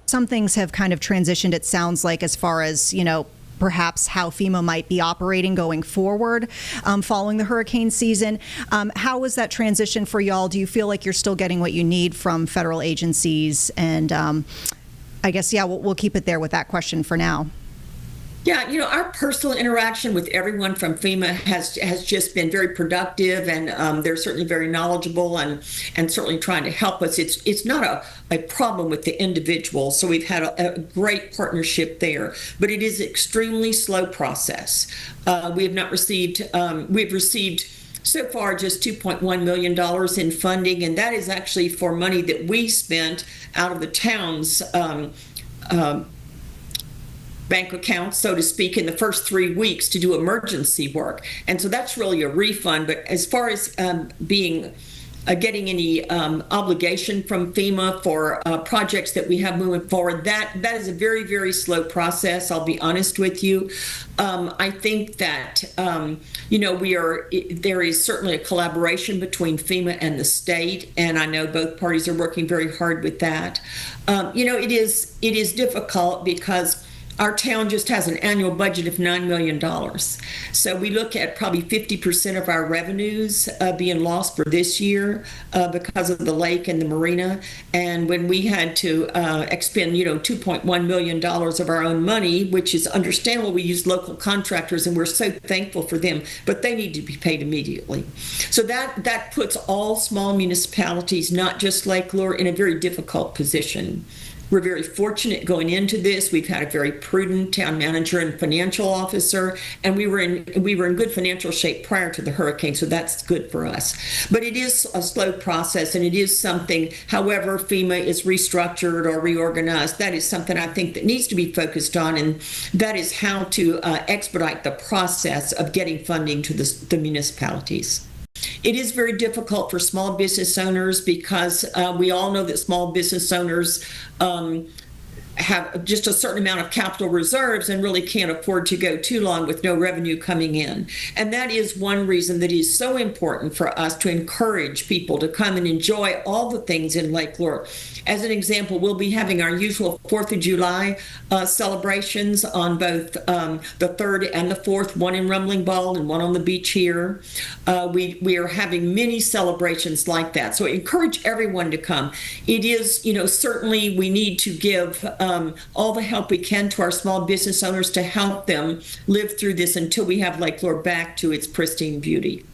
Some things have kind of transitioned, it sounds like, as far as, perhaps how FEMA might be operating going forward following the hurricane season. How was that transition for y'all? Do you feel like you're still getting what you need from federal agencies? And I guess, we'll keep it there with that question for now. Yeah, our personal interaction with everyone from FEMA has just been very productive, and they're certainly very knowledgeable and certainly trying to help us. It's not a problem with the individual, so we've had a great partnership there, but it is an extremely slow process. We've received so far just $2.1 million in funding, and that is actually for money that we spent out of the town's bank account, so to speak, in the first 3 weeks to do emergency work. And so that's really a refund. But as far as getting any obligation from FEMA for projects that we have moving forward, that is a very, very slow process, I'll be honest with you. I think that, there is certainly a collaboration between FEMA and the state, and I know both parties are working very hard with that. It is difficult because our town just has an annual budget of $9 million. So we look at probably 50% of our revenues being lost for this year because of the lake and the marina. And when we had to expend, $2.1 million of our own money, which is understandable, we use local contractors and we're so thankful for them, but they need to be paid immediately. So that puts all small municipalities, not just Lake Lure, in a very difficult position. We're very fortunate going into this. We've had a very prudent town manager and financial officer, and we were in good financial shape prior to the hurricane, so that's good for us. But it is a slow process, and it is something, however FEMA is restructured or reorganized, that is something I think that needs to be focused on, and that is how to expedite the process of getting funding to the municipalities. It is very difficult for small business owners because we all know that small business owners have just a certain amount of capital reserves and really can't afford to go too long with no revenue coming in. And that is one reason that it is so important for us to encourage people to come and enjoy all the things in Lake Lure. As an example, we'll be having our usual 4th of July celebrations on both the 3rd and the 4th, one in Rumbling Ball and one on the beach here. We are having many celebrations like that. So I encourage everyone to come. It is, certainly we need to give all the help we can to our small business owners to help them live through this until we have Lake Lure back to its pristine beauty.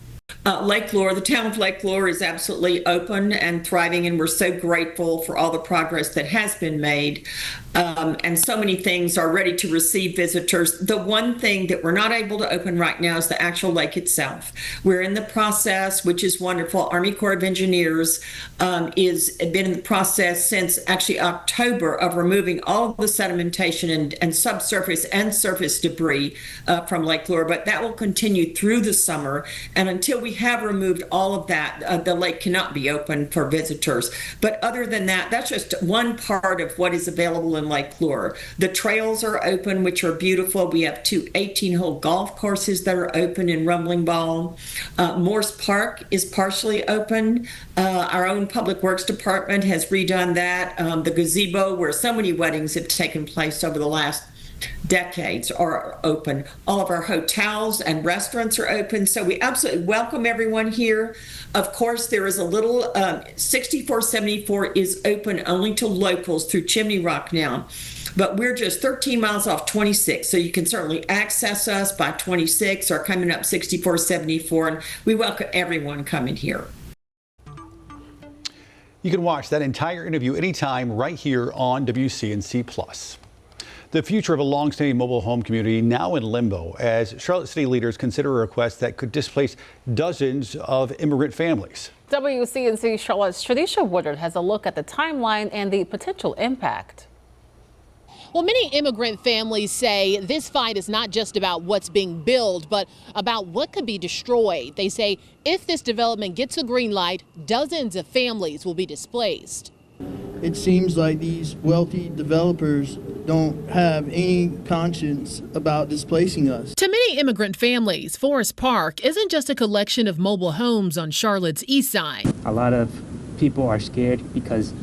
Lake Lure, the town of Lake Lure is absolutely open and thriving, and we're so grateful for all the progress that has been made. And so many things are ready to receive visitors. The one thing that we're not able to open right now is the actual lake itself. We're in the process, which is wonderful. Army Corps of Engineers is been in the process since actually October of removing all of the sedimentation and subsurface and surface debris from Lake Lure, but that will continue through the summer. And until we have removed all of that, the lake cannot be open for visitors. But other than that, that's just one part of what is available in Lake Lure. The trails are open, which are beautiful. We have 2 18-hole golf courses that are open in Rumbling Ball. Morse Park is partially open. Our own Public Works Department has redone that. The gazebo, where so many weddings have taken place over the last decades, are open. All of our hotels and restaurants are open, so we absolutely welcome everyone here. Of course, there is a little 6474 is open only to locals through Chimney Rock now, but we're just 13 miles off 26, so you can certainly access us by 26 or coming up 6474, and we welcome everyone coming here. You can watch that entire interview anytime right here on WCNC Plus. The future of a long-standing mobile home community now in limbo as Charlotte City leaders consider a request that could displace dozens of immigrant families. WCNC Charlotte's Tradisha Woodard has a look at the timeline and the potential impact. Well, many immigrant families say this fight is not just about what's being built, but about what could be destroyed. They say if this development gets a green light, dozens of families will be displaced. It seems like these wealthy developers don't have any conscience about displacing us. To many immigrant families, Forest Park isn't just a collection of mobile homes on Charlotte's east side. A lot of people are scared because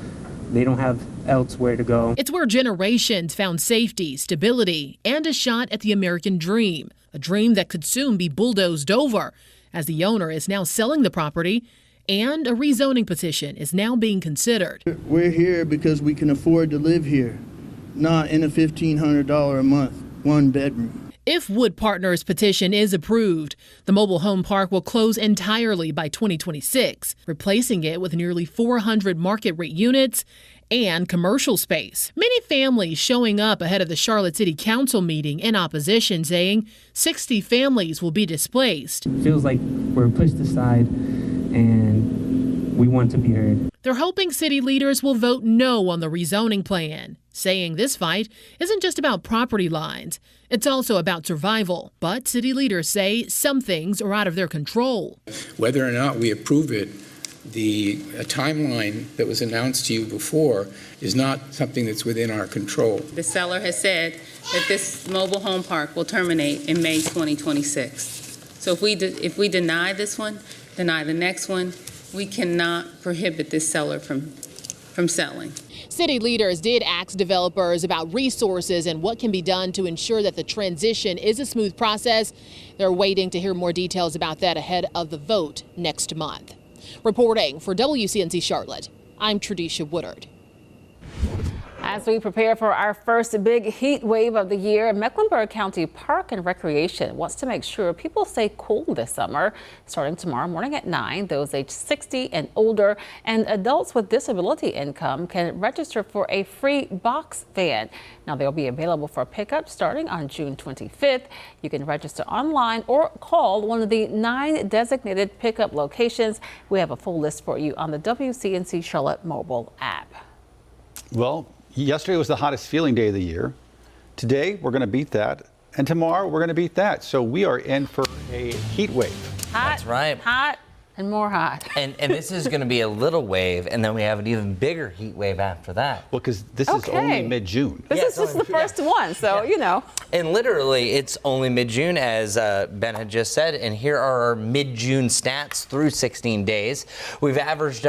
they don't have elsewhere to go. It's where generations found safety, stability, and a shot at the American dream, a dream that could soon be bulldozed over, as the owner is now selling the property and a rezoning petition is now being considered. We're here because we can afford to live here, not in a $1,500 a month, one bedroom. If Wood Partners' petition is approved, the mobile home park will close entirely by 2026, replacing it with nearly 400 market rate units and commercial space. Many families showing up ahead of the Charlotte City Council meeting in opposition, saying 60 families will be displaced. It feels like we're pushed aside and we want to be heard. They're hoping city leaders will vote no on the rezoning plan, saying this fight isn't just about property lines, it's also about survival. But city leaders say some things are out of their control. Whether or not we approve it, the timeline that was announced to you before is not something that's within our control. The seller has said that this mobile home park will terminate in May 2026. So if we deny this one, deny the next one, we cannot prohibit this seller from selling. City leaders did ask developers about resources and what can be done to ensure that the transition is a smooth process. They're waiting to hear more details about that ahead of the vote next month. Reporting for WCNC Charlotte, I'm Tradisha Woodard. As we prepare for our first big heat wave of the year, Mecklenburg County Park and Recreation wants to make sure people stay cool this summer. Starting tomorrow morning at 9, those aged 60 and older and adults with disability income can register for a free box fan. Now they'll be available for pickup starting on June 25th. You can register online or call one of the 9 designated pickup locations. We have a full list for you on the WCNC Charlotte mobile app. Well, yesterday was the hottest feeling day of the year. Today, we're going to beat that. And tomorrow, we're going to beat that. So we are in for a heat wave. Hot, That's right. Hot and more hot. And this is going to be a little wave, and then we have an even bigger heat wave after that. Well, because this is only mid-June. This is just the first one, so you know. And literally, it's only mid-June, as Ben had just said. And here are our mid-June stats through 16 days. We've averaged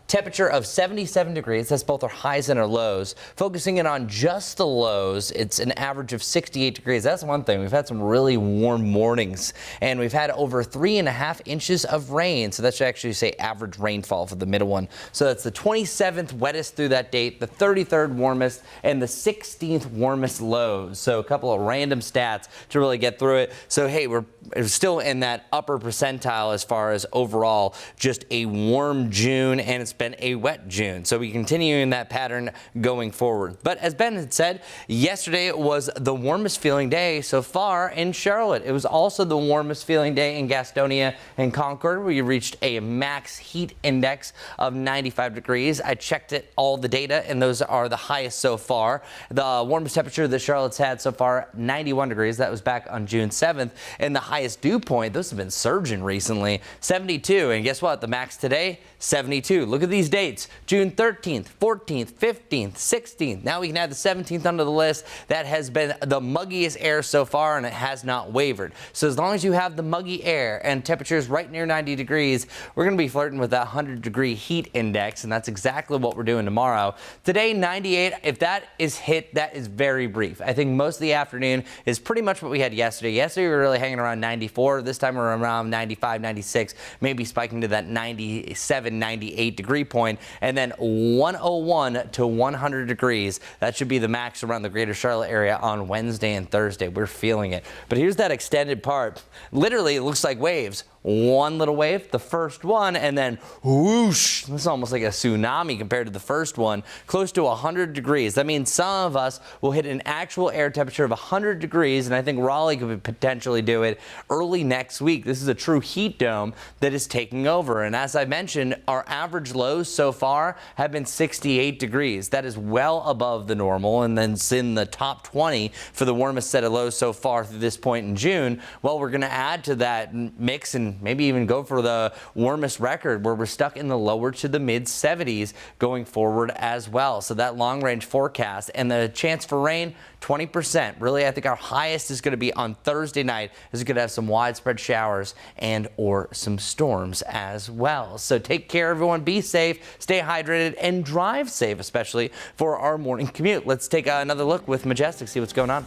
temperature of 77 degrees. That's both our highs and our lows. Focusing in on just the lows, it's an average of 68 degrees. That's one thing. We've had some really warm mornings, and we've had over 3.5 inches of rain. So that should actually say average rainfall for the middle one. So that's the 27th wettest through that date, the 33rd warmest, and the 16th warmest lows. So a couple of random stats to really get through it. So hey, we're still in that upper percentile as far as overall just a warm June, and it's been a wet June. So we continue in that pattern going forward. But as Ben had said, yesterday was the warmest feeling day so far in Charlotte. It was also the warmest feeling day in Gastonia and Concord. We reached a max heat index of 95 degrees. I checked all the data, and those are the highest so far. The warmest temperature that Charlotte's had so far, 91 degrees. That was back on June 7th. And the highest dew point, those have been surging recently, 72. And guess what? The max today, 72. Look at these dates: June 13th, 14th, 15th, 16th. Now we can add the 17th under the list. That has been the muggiest air so far, and it has not wavered. So as long as you have the muggy air and temperatures right near 90 degrees, we're going to be flirting with that 100-degree heat index, and that's exactly what we're doing tomorrow. Today, 98. If that is hit, that is very brief. I think most of the afternoon is pretty much what we had yesterday. Yesterday, we were really hanging around 94. This time, we're around 95, 96, maybe spiking to that 97, 98 degree point, and then 101 to 100 degrees. That should be the max around the greater Charlotte area on Wednesday and Thursday. We're feeling it. But here's that extended part. Literally, it looks like waves. one little wave, the first one, and then whoosh, this is almost like a tsunami compared to the first one, close to 100 degrees. That means some of us will hit an actual air temperature of 100 degrees, and I think Raleigh could potentially do it early next week. This is a true heat dome that is taking over, and as I mentioned, our average lows so far have been 68 degrees. That is well above the normal, and then it's in the top 20 for the warmest set of lows so far through this point in June. Well, we're going to add to that mix and maybe even go for the warmest record, where we're stuck in the lower to the mid 70s going forward as well. So that long range forecast and the chance for rain, 20%. Really, I think our highest is going to be on Thursday night, as we're going to have some widespread showers and or some storms as well. So take care, everyone. Be safe, stay hydrated, and drive safe, especially for our morning commute. Let's take another look with Majestic, see what's going on.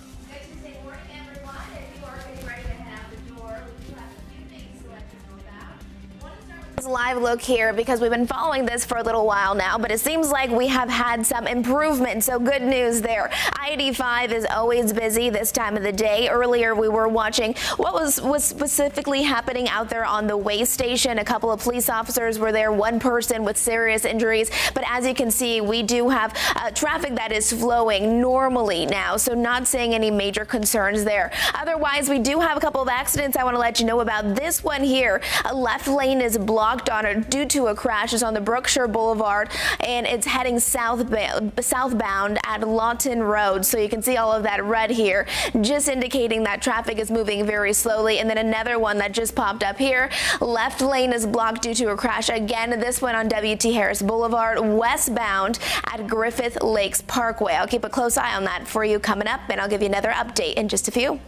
Live look here, because we've been following this for a little while now, but it seems like we have had some improvement, so good news there. I-85 is always busy this time of the day. Earlier we were watching what was specifically happening out there on the way station. A couple of police officers were there, one person with serious injuries, but as you can see, we do have traffic that is flowing normally now, so not seeing any major concerns there. Otherwise, we do have a couple of accidents I want to let you know about. This one here, a left lane is blocked on it due to a crash. It's on the Brookshire Boulevard, and it's heading southbound at Lawton Road. So you can see all of that red here, just indicating that traffic is moving very slowly. And then another one that just popped up here, left lane is blocked due to a crash again. This one on W.T. Harris Boulevard, westbound at Griffith Lakes Parkway. I'll keep a close eye on that for you coming up, and I'll give you another update in just a few.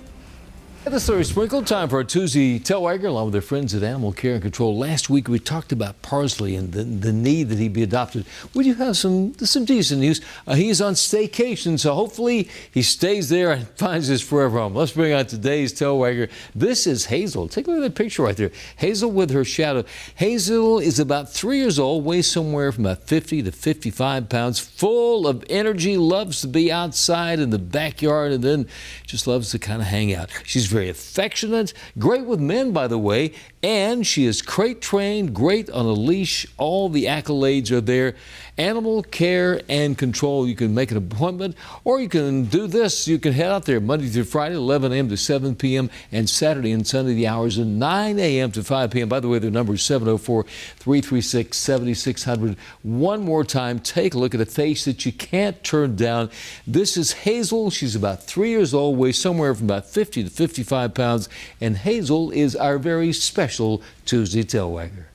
This is sprinkle time for our Tuesday Tailwager, along with their friends at Animal Care and Control. Last week we talked about Parsley and the need that he be adopted. We do have some decent news. He is on staycation, so hopefully he stays there and finds his forever home. Let's bring on today's Tailwager. This is Hazel. Take a look at that picture right there. Hazel with her shadow. Hazel is about 3 years old, weighs somewhere from about 50 to 55 pounds, full of energy, loves to be outside in the backyard, and then just loves to kind of hang out. She's very affectionate, great with men, by the way, and she is crate trained, great on a leash. All the accolades are there. Animal Care and Control. You can make an appointment, or you can do this. You can head out there Monday through Friday, 11 a.m. to 7 p.m., and Saturday and Sunday, the hours are 9 a.m. to 5 p.m. By the way, their number is 704-336-7600. One more time, take a look at a face that you can't turn down. This is Hazel. She's about 3 years old, weighs somewhere from about 50 to 55 pounds, and Hazel is our very special Tuesday Tailwager.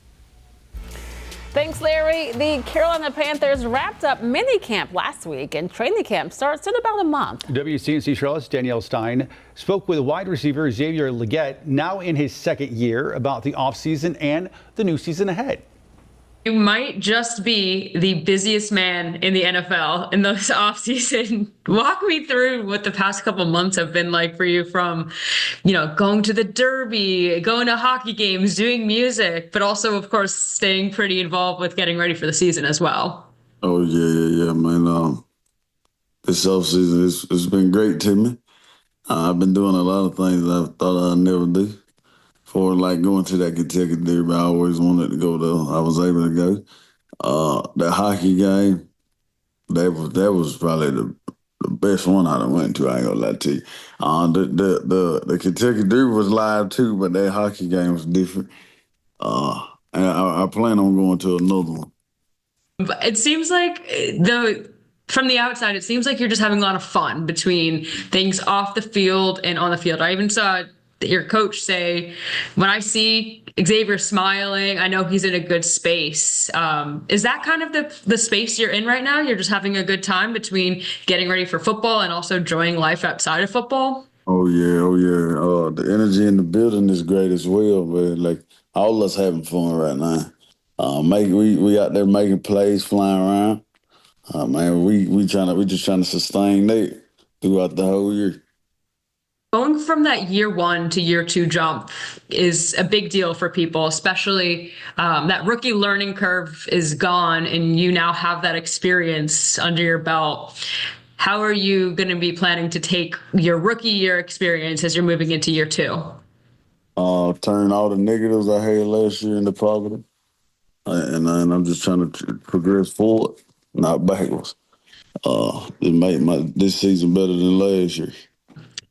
Thanks, Larry. The Carolina Panthers wrapped up minicamp last week, and training camp starts in about a month. WCNC Charlotte's Danielle Stein spoke with wide receiver Xavier Leggett, now in his second year, about the offseason and the new season ahead. You might just be the busiest man in the NFL in this offseason. Walk me through what the past couple months have been like for you, from, going to the Derby, going to hockey games, doing music, but also, of course, staying pretty involved with getting ready for the season as well. Oh, yeah, man. This offseason, it's been great to me. I've been doing a lot of things that I thought I'd never do. For like going to that Kentucky Derby, I always wanted to go there. I was able to go. That hockey game, that was probably the best one I done went to. I ain't gonna lie to you. The Kentucky Derby was live too, but that hockey game was different. And I plan on going to another one. But it seems like from the outside, it seems like you're just having a lot of fun between things off the field and on the field. I even saw your coach say, when I see Xavier smiling, I know he's in a good space. Is that kind of the space you're in right now? You're just having a good time between getting ready for football and also enjoying life outside of football? Oh, yeah. The energy in the building is great as well, man. Like, all of us having fun right now. We out there making plays, flying around. Man, we just trying to sustain that throughout the whole year. Going from that year one to year two jump is a big deal for people, especially that rookie learning curve is gone and you now have that experience under your belt. How are you going to be planning to take your rookie year experience as you're moving into year two? turn all the negatives I had last year into positive. And I'm just trying to progress forward, not backwards. To make this season better than last year.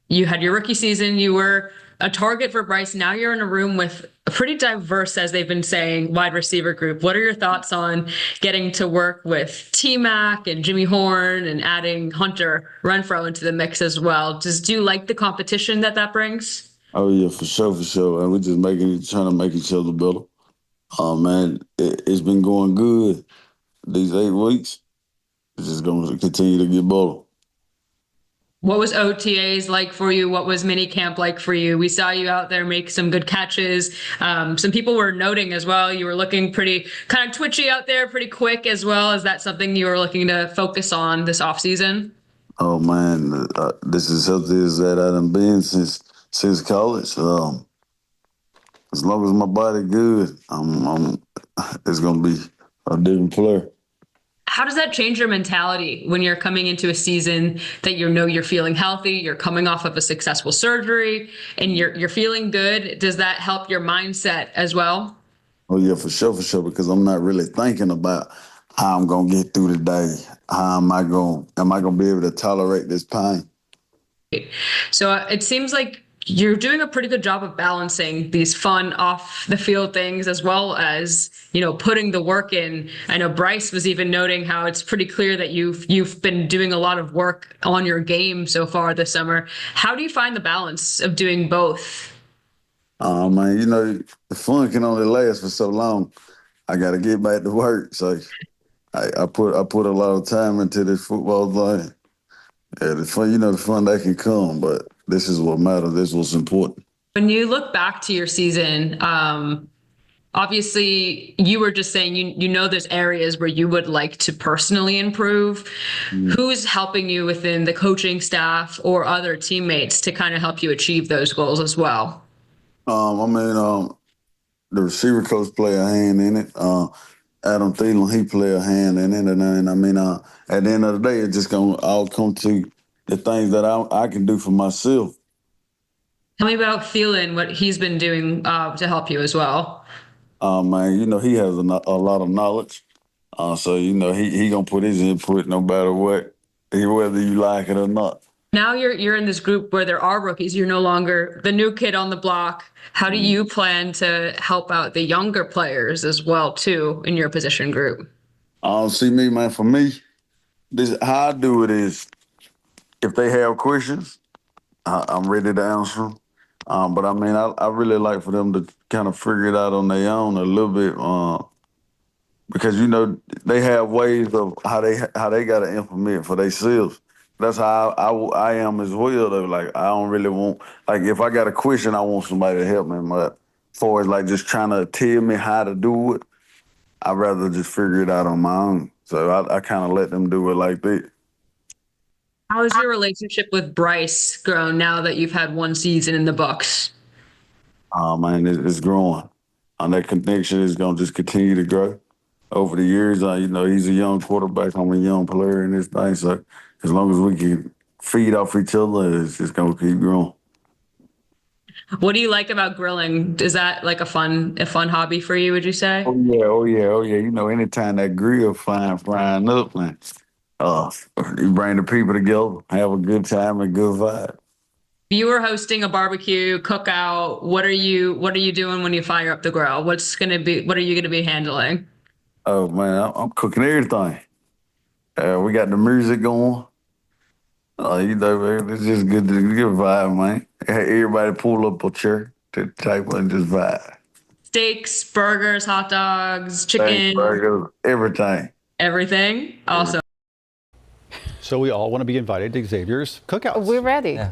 You had your rookie season. You were a target for Bryce. Now you're in a room with a pretty diverse, as they've been saying, wide receiver group. What are your thoughts on getting to work with T-Mac and Jimmy Horn and adding Hunter Renfrow into the mix as well? Do you like the competition that brings? Oh yeah, for sure. And we're just trying to make each other better. Man, it's been going good these 8 weeks. It's just going to continue to get better. What was OTAs like for you? What was mini camp like for you? We saw you out there make some good catches. Some people were noting as well, you were looking pretty kind of twitchy out there, pretty quick as well. Is that something you were looking to focus on this offseason? Oh man, this is something that I done been since college. As long as my body good, it's gonna be a different player. How does that change your mentality when you're coming into a season that you're feeling healthy, you're coming off of a successful surgery, and you're feeling good? Does that help your mindset as well? Oh yeah, for sure, because I'm not really thinking about how I'm gonna get through the day. How am I gonna be able to tolerate this pain? So it seems like you're doing a pretty good job of balancing these fun off the field things as well as, putting the work in. I know Bryce was even noting how it's pretty clear that you've been doing a lot of work on your game so far this summer. How do you find the balance of doing both? Man, the fun can only last for so long. I got to get back to work. So I put a lot of time into this football thing. Yeah, the fun that can come, but this is what matters. This is what's important. When you look back to your season, obviously you were just saying, there's areas where you would like to personally improve. Who's helping you within the coaching staff or other teammates to kind of help you achieve those goals as well? The receiver coach play a hand in it. Adam Thielen, he play a hand in it. And at the end of the day, it's just going to all come to the things that I can do for myself. Tell me about Thielen, what he's been doing to help you as well. He has a lot of knowledge. So he going to put his input no matter what, whether you like it or not. Now you're in this group where there are rookies. You're no longer the new kid on the block. How do you plan to help out the younger players as well, too, in your position group? See me, man, for me, how I do it is if they have questions, I'm ready to answer them. But I really like for them to kind of figure it out on their own a little bit because, they have ways of how they got to implement for themselves. That's how I am as well, though. Like, I don't really want, like, if I got a question, I want somebody to help me. But as far as, like, just trying to tell me how to do it, I'd rather just figure it out on my own. So I kind of let them do it like that. How has your relationship with Bryce grown now that you've had one season in the books? Man, it's growing. That connection is going to just continue to grow. Over the years, he's a young quarterback. I'm a young player in this thing. So as long as we can feed off each other, it's just going to keep growing. What do you like about grilling? Is that like a fun hobby for you, would you say? Oh yeah. Anytime that grill frying up, man, you bring the people together, have a good time and good vibe. If you were hosting a barbecue cookout, what are you doing when you fire up the grill? What are you gonna be handling? Oh man, I'm cooking everything. We got the music going. Man, it's just good to get a vibe, man. Everybody pull up a chair to the table and just vibe. Steaks, burgers, hot dogs, chicken. Steaks, burgers, everything. Everything? Awesome. So we all want to be invited to Xavier's cookouts. We're ready. Yeah.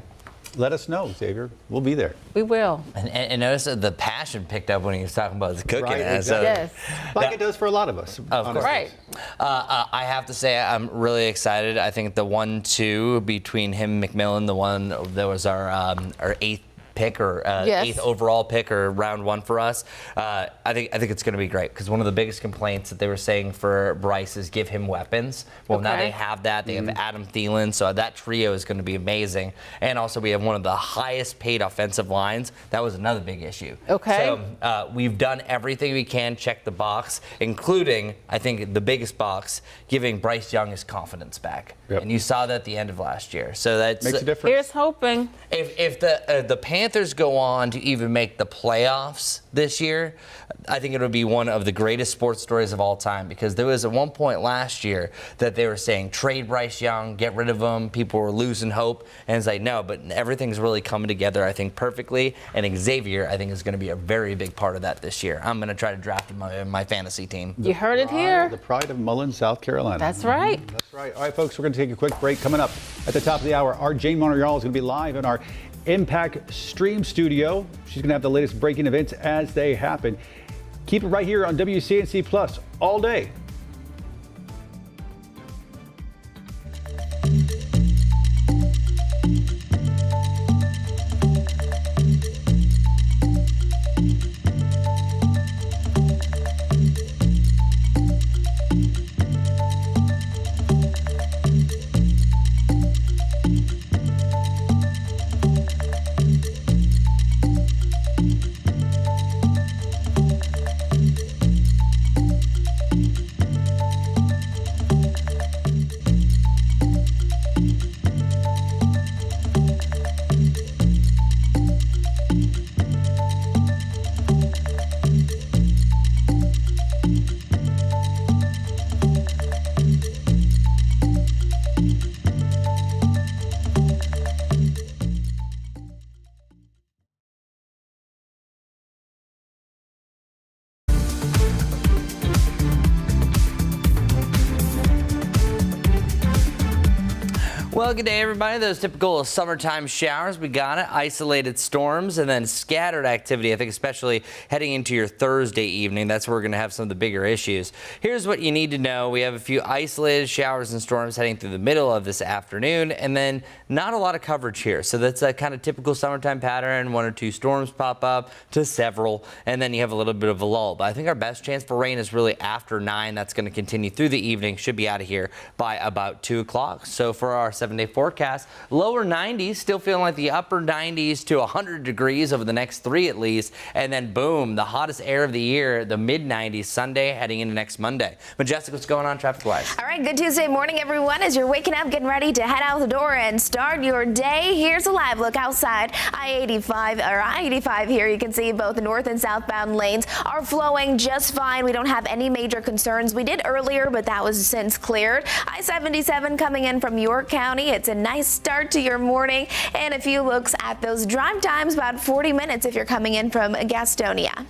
Let us know, Xavier. We'll be there. We will. And notice that the passion picked up when he was talking about the cooking. Right, exactly. Yes. Like it does for a lot of us. Of course. Right. I have to say I'm really excited. I think the 1-2 between him and McMillan, the one that was our eighth pick or Yes. 8th overall pick or round 1 for us. I think it's going to be great because one of the biggest complaints that they were saying for Bryce is give him weapons. Well, now Okay. they have that. They have Adam Thielen, so that trio is going to be amazing. And also we have one of the highest paid offensive lines. That was another big issue. Okay. So we've done everything we can, check the box, including, I think, the biggest box, giving Bryce Young his confidence back. And you saw that at the end of last year. So that's Makes a difference. Here's hoping. If the Panthers go on to even make the playoffs this year, I think it'll be one of the greatest sports stories of all time, because there was at one point last year that they were saying trade Bryce Young, get rid of him. People were losing hope, and it's like no, but everything's really coming together, I think, perfectly. And Xavier, I think, is going to be a very big part of that this year. I'm going to try to draft him in my fantasy team. You heard it here. The pride of Mullen, South Carolina. That's right. That's right. All right, folks, we're going to take a quick break. Coming up at the top of the hour, our Jane Montreal is going to be live in our Impact Stream Studio. She's going to have the latest breaking events as they happen. Keep it right here on WCNC Plus all day. Well, good day, everybody. Those typical summertime showers, we got it. Isolated storms and then scattered activity, I think, especially heading into your Thursday evening. That's where we're going to have some of the bigger issues. Here's what you need to know. We have a few isolated showers and storms heading through the middle of this afternoon, and then not a lot of coverage here. So that's a kind of typical summertime pattern. 1 or 2 storms pop up to several, and then you have a little bit of a lull. But I think our best chance for rain is really after 9. That's going to continue through the evening. Should be out of here by about 2 o'clock. So for our 7-day forecast, lower 90s, still feeling like the upper 90s to 100 degrees over the next 3 at least. And then boom, the hottest air of the year, the mid 90s Sunday heading into next Monday. Majestic, what's going on traffic wise? All right, good Tuesday morning, everyone. As you're waking up, getting ready to head out the door and start your day, here's a live look outside I-85 here. You can see both the north and southbound lanes are flowing just fine. We don't have any major concerns. We did earlier, but that was since cleared. I-77 coming in from York County. It's a nice start to your morning, and a few looks at those drive times, about 40 minutes if you're coming in from Gastonia.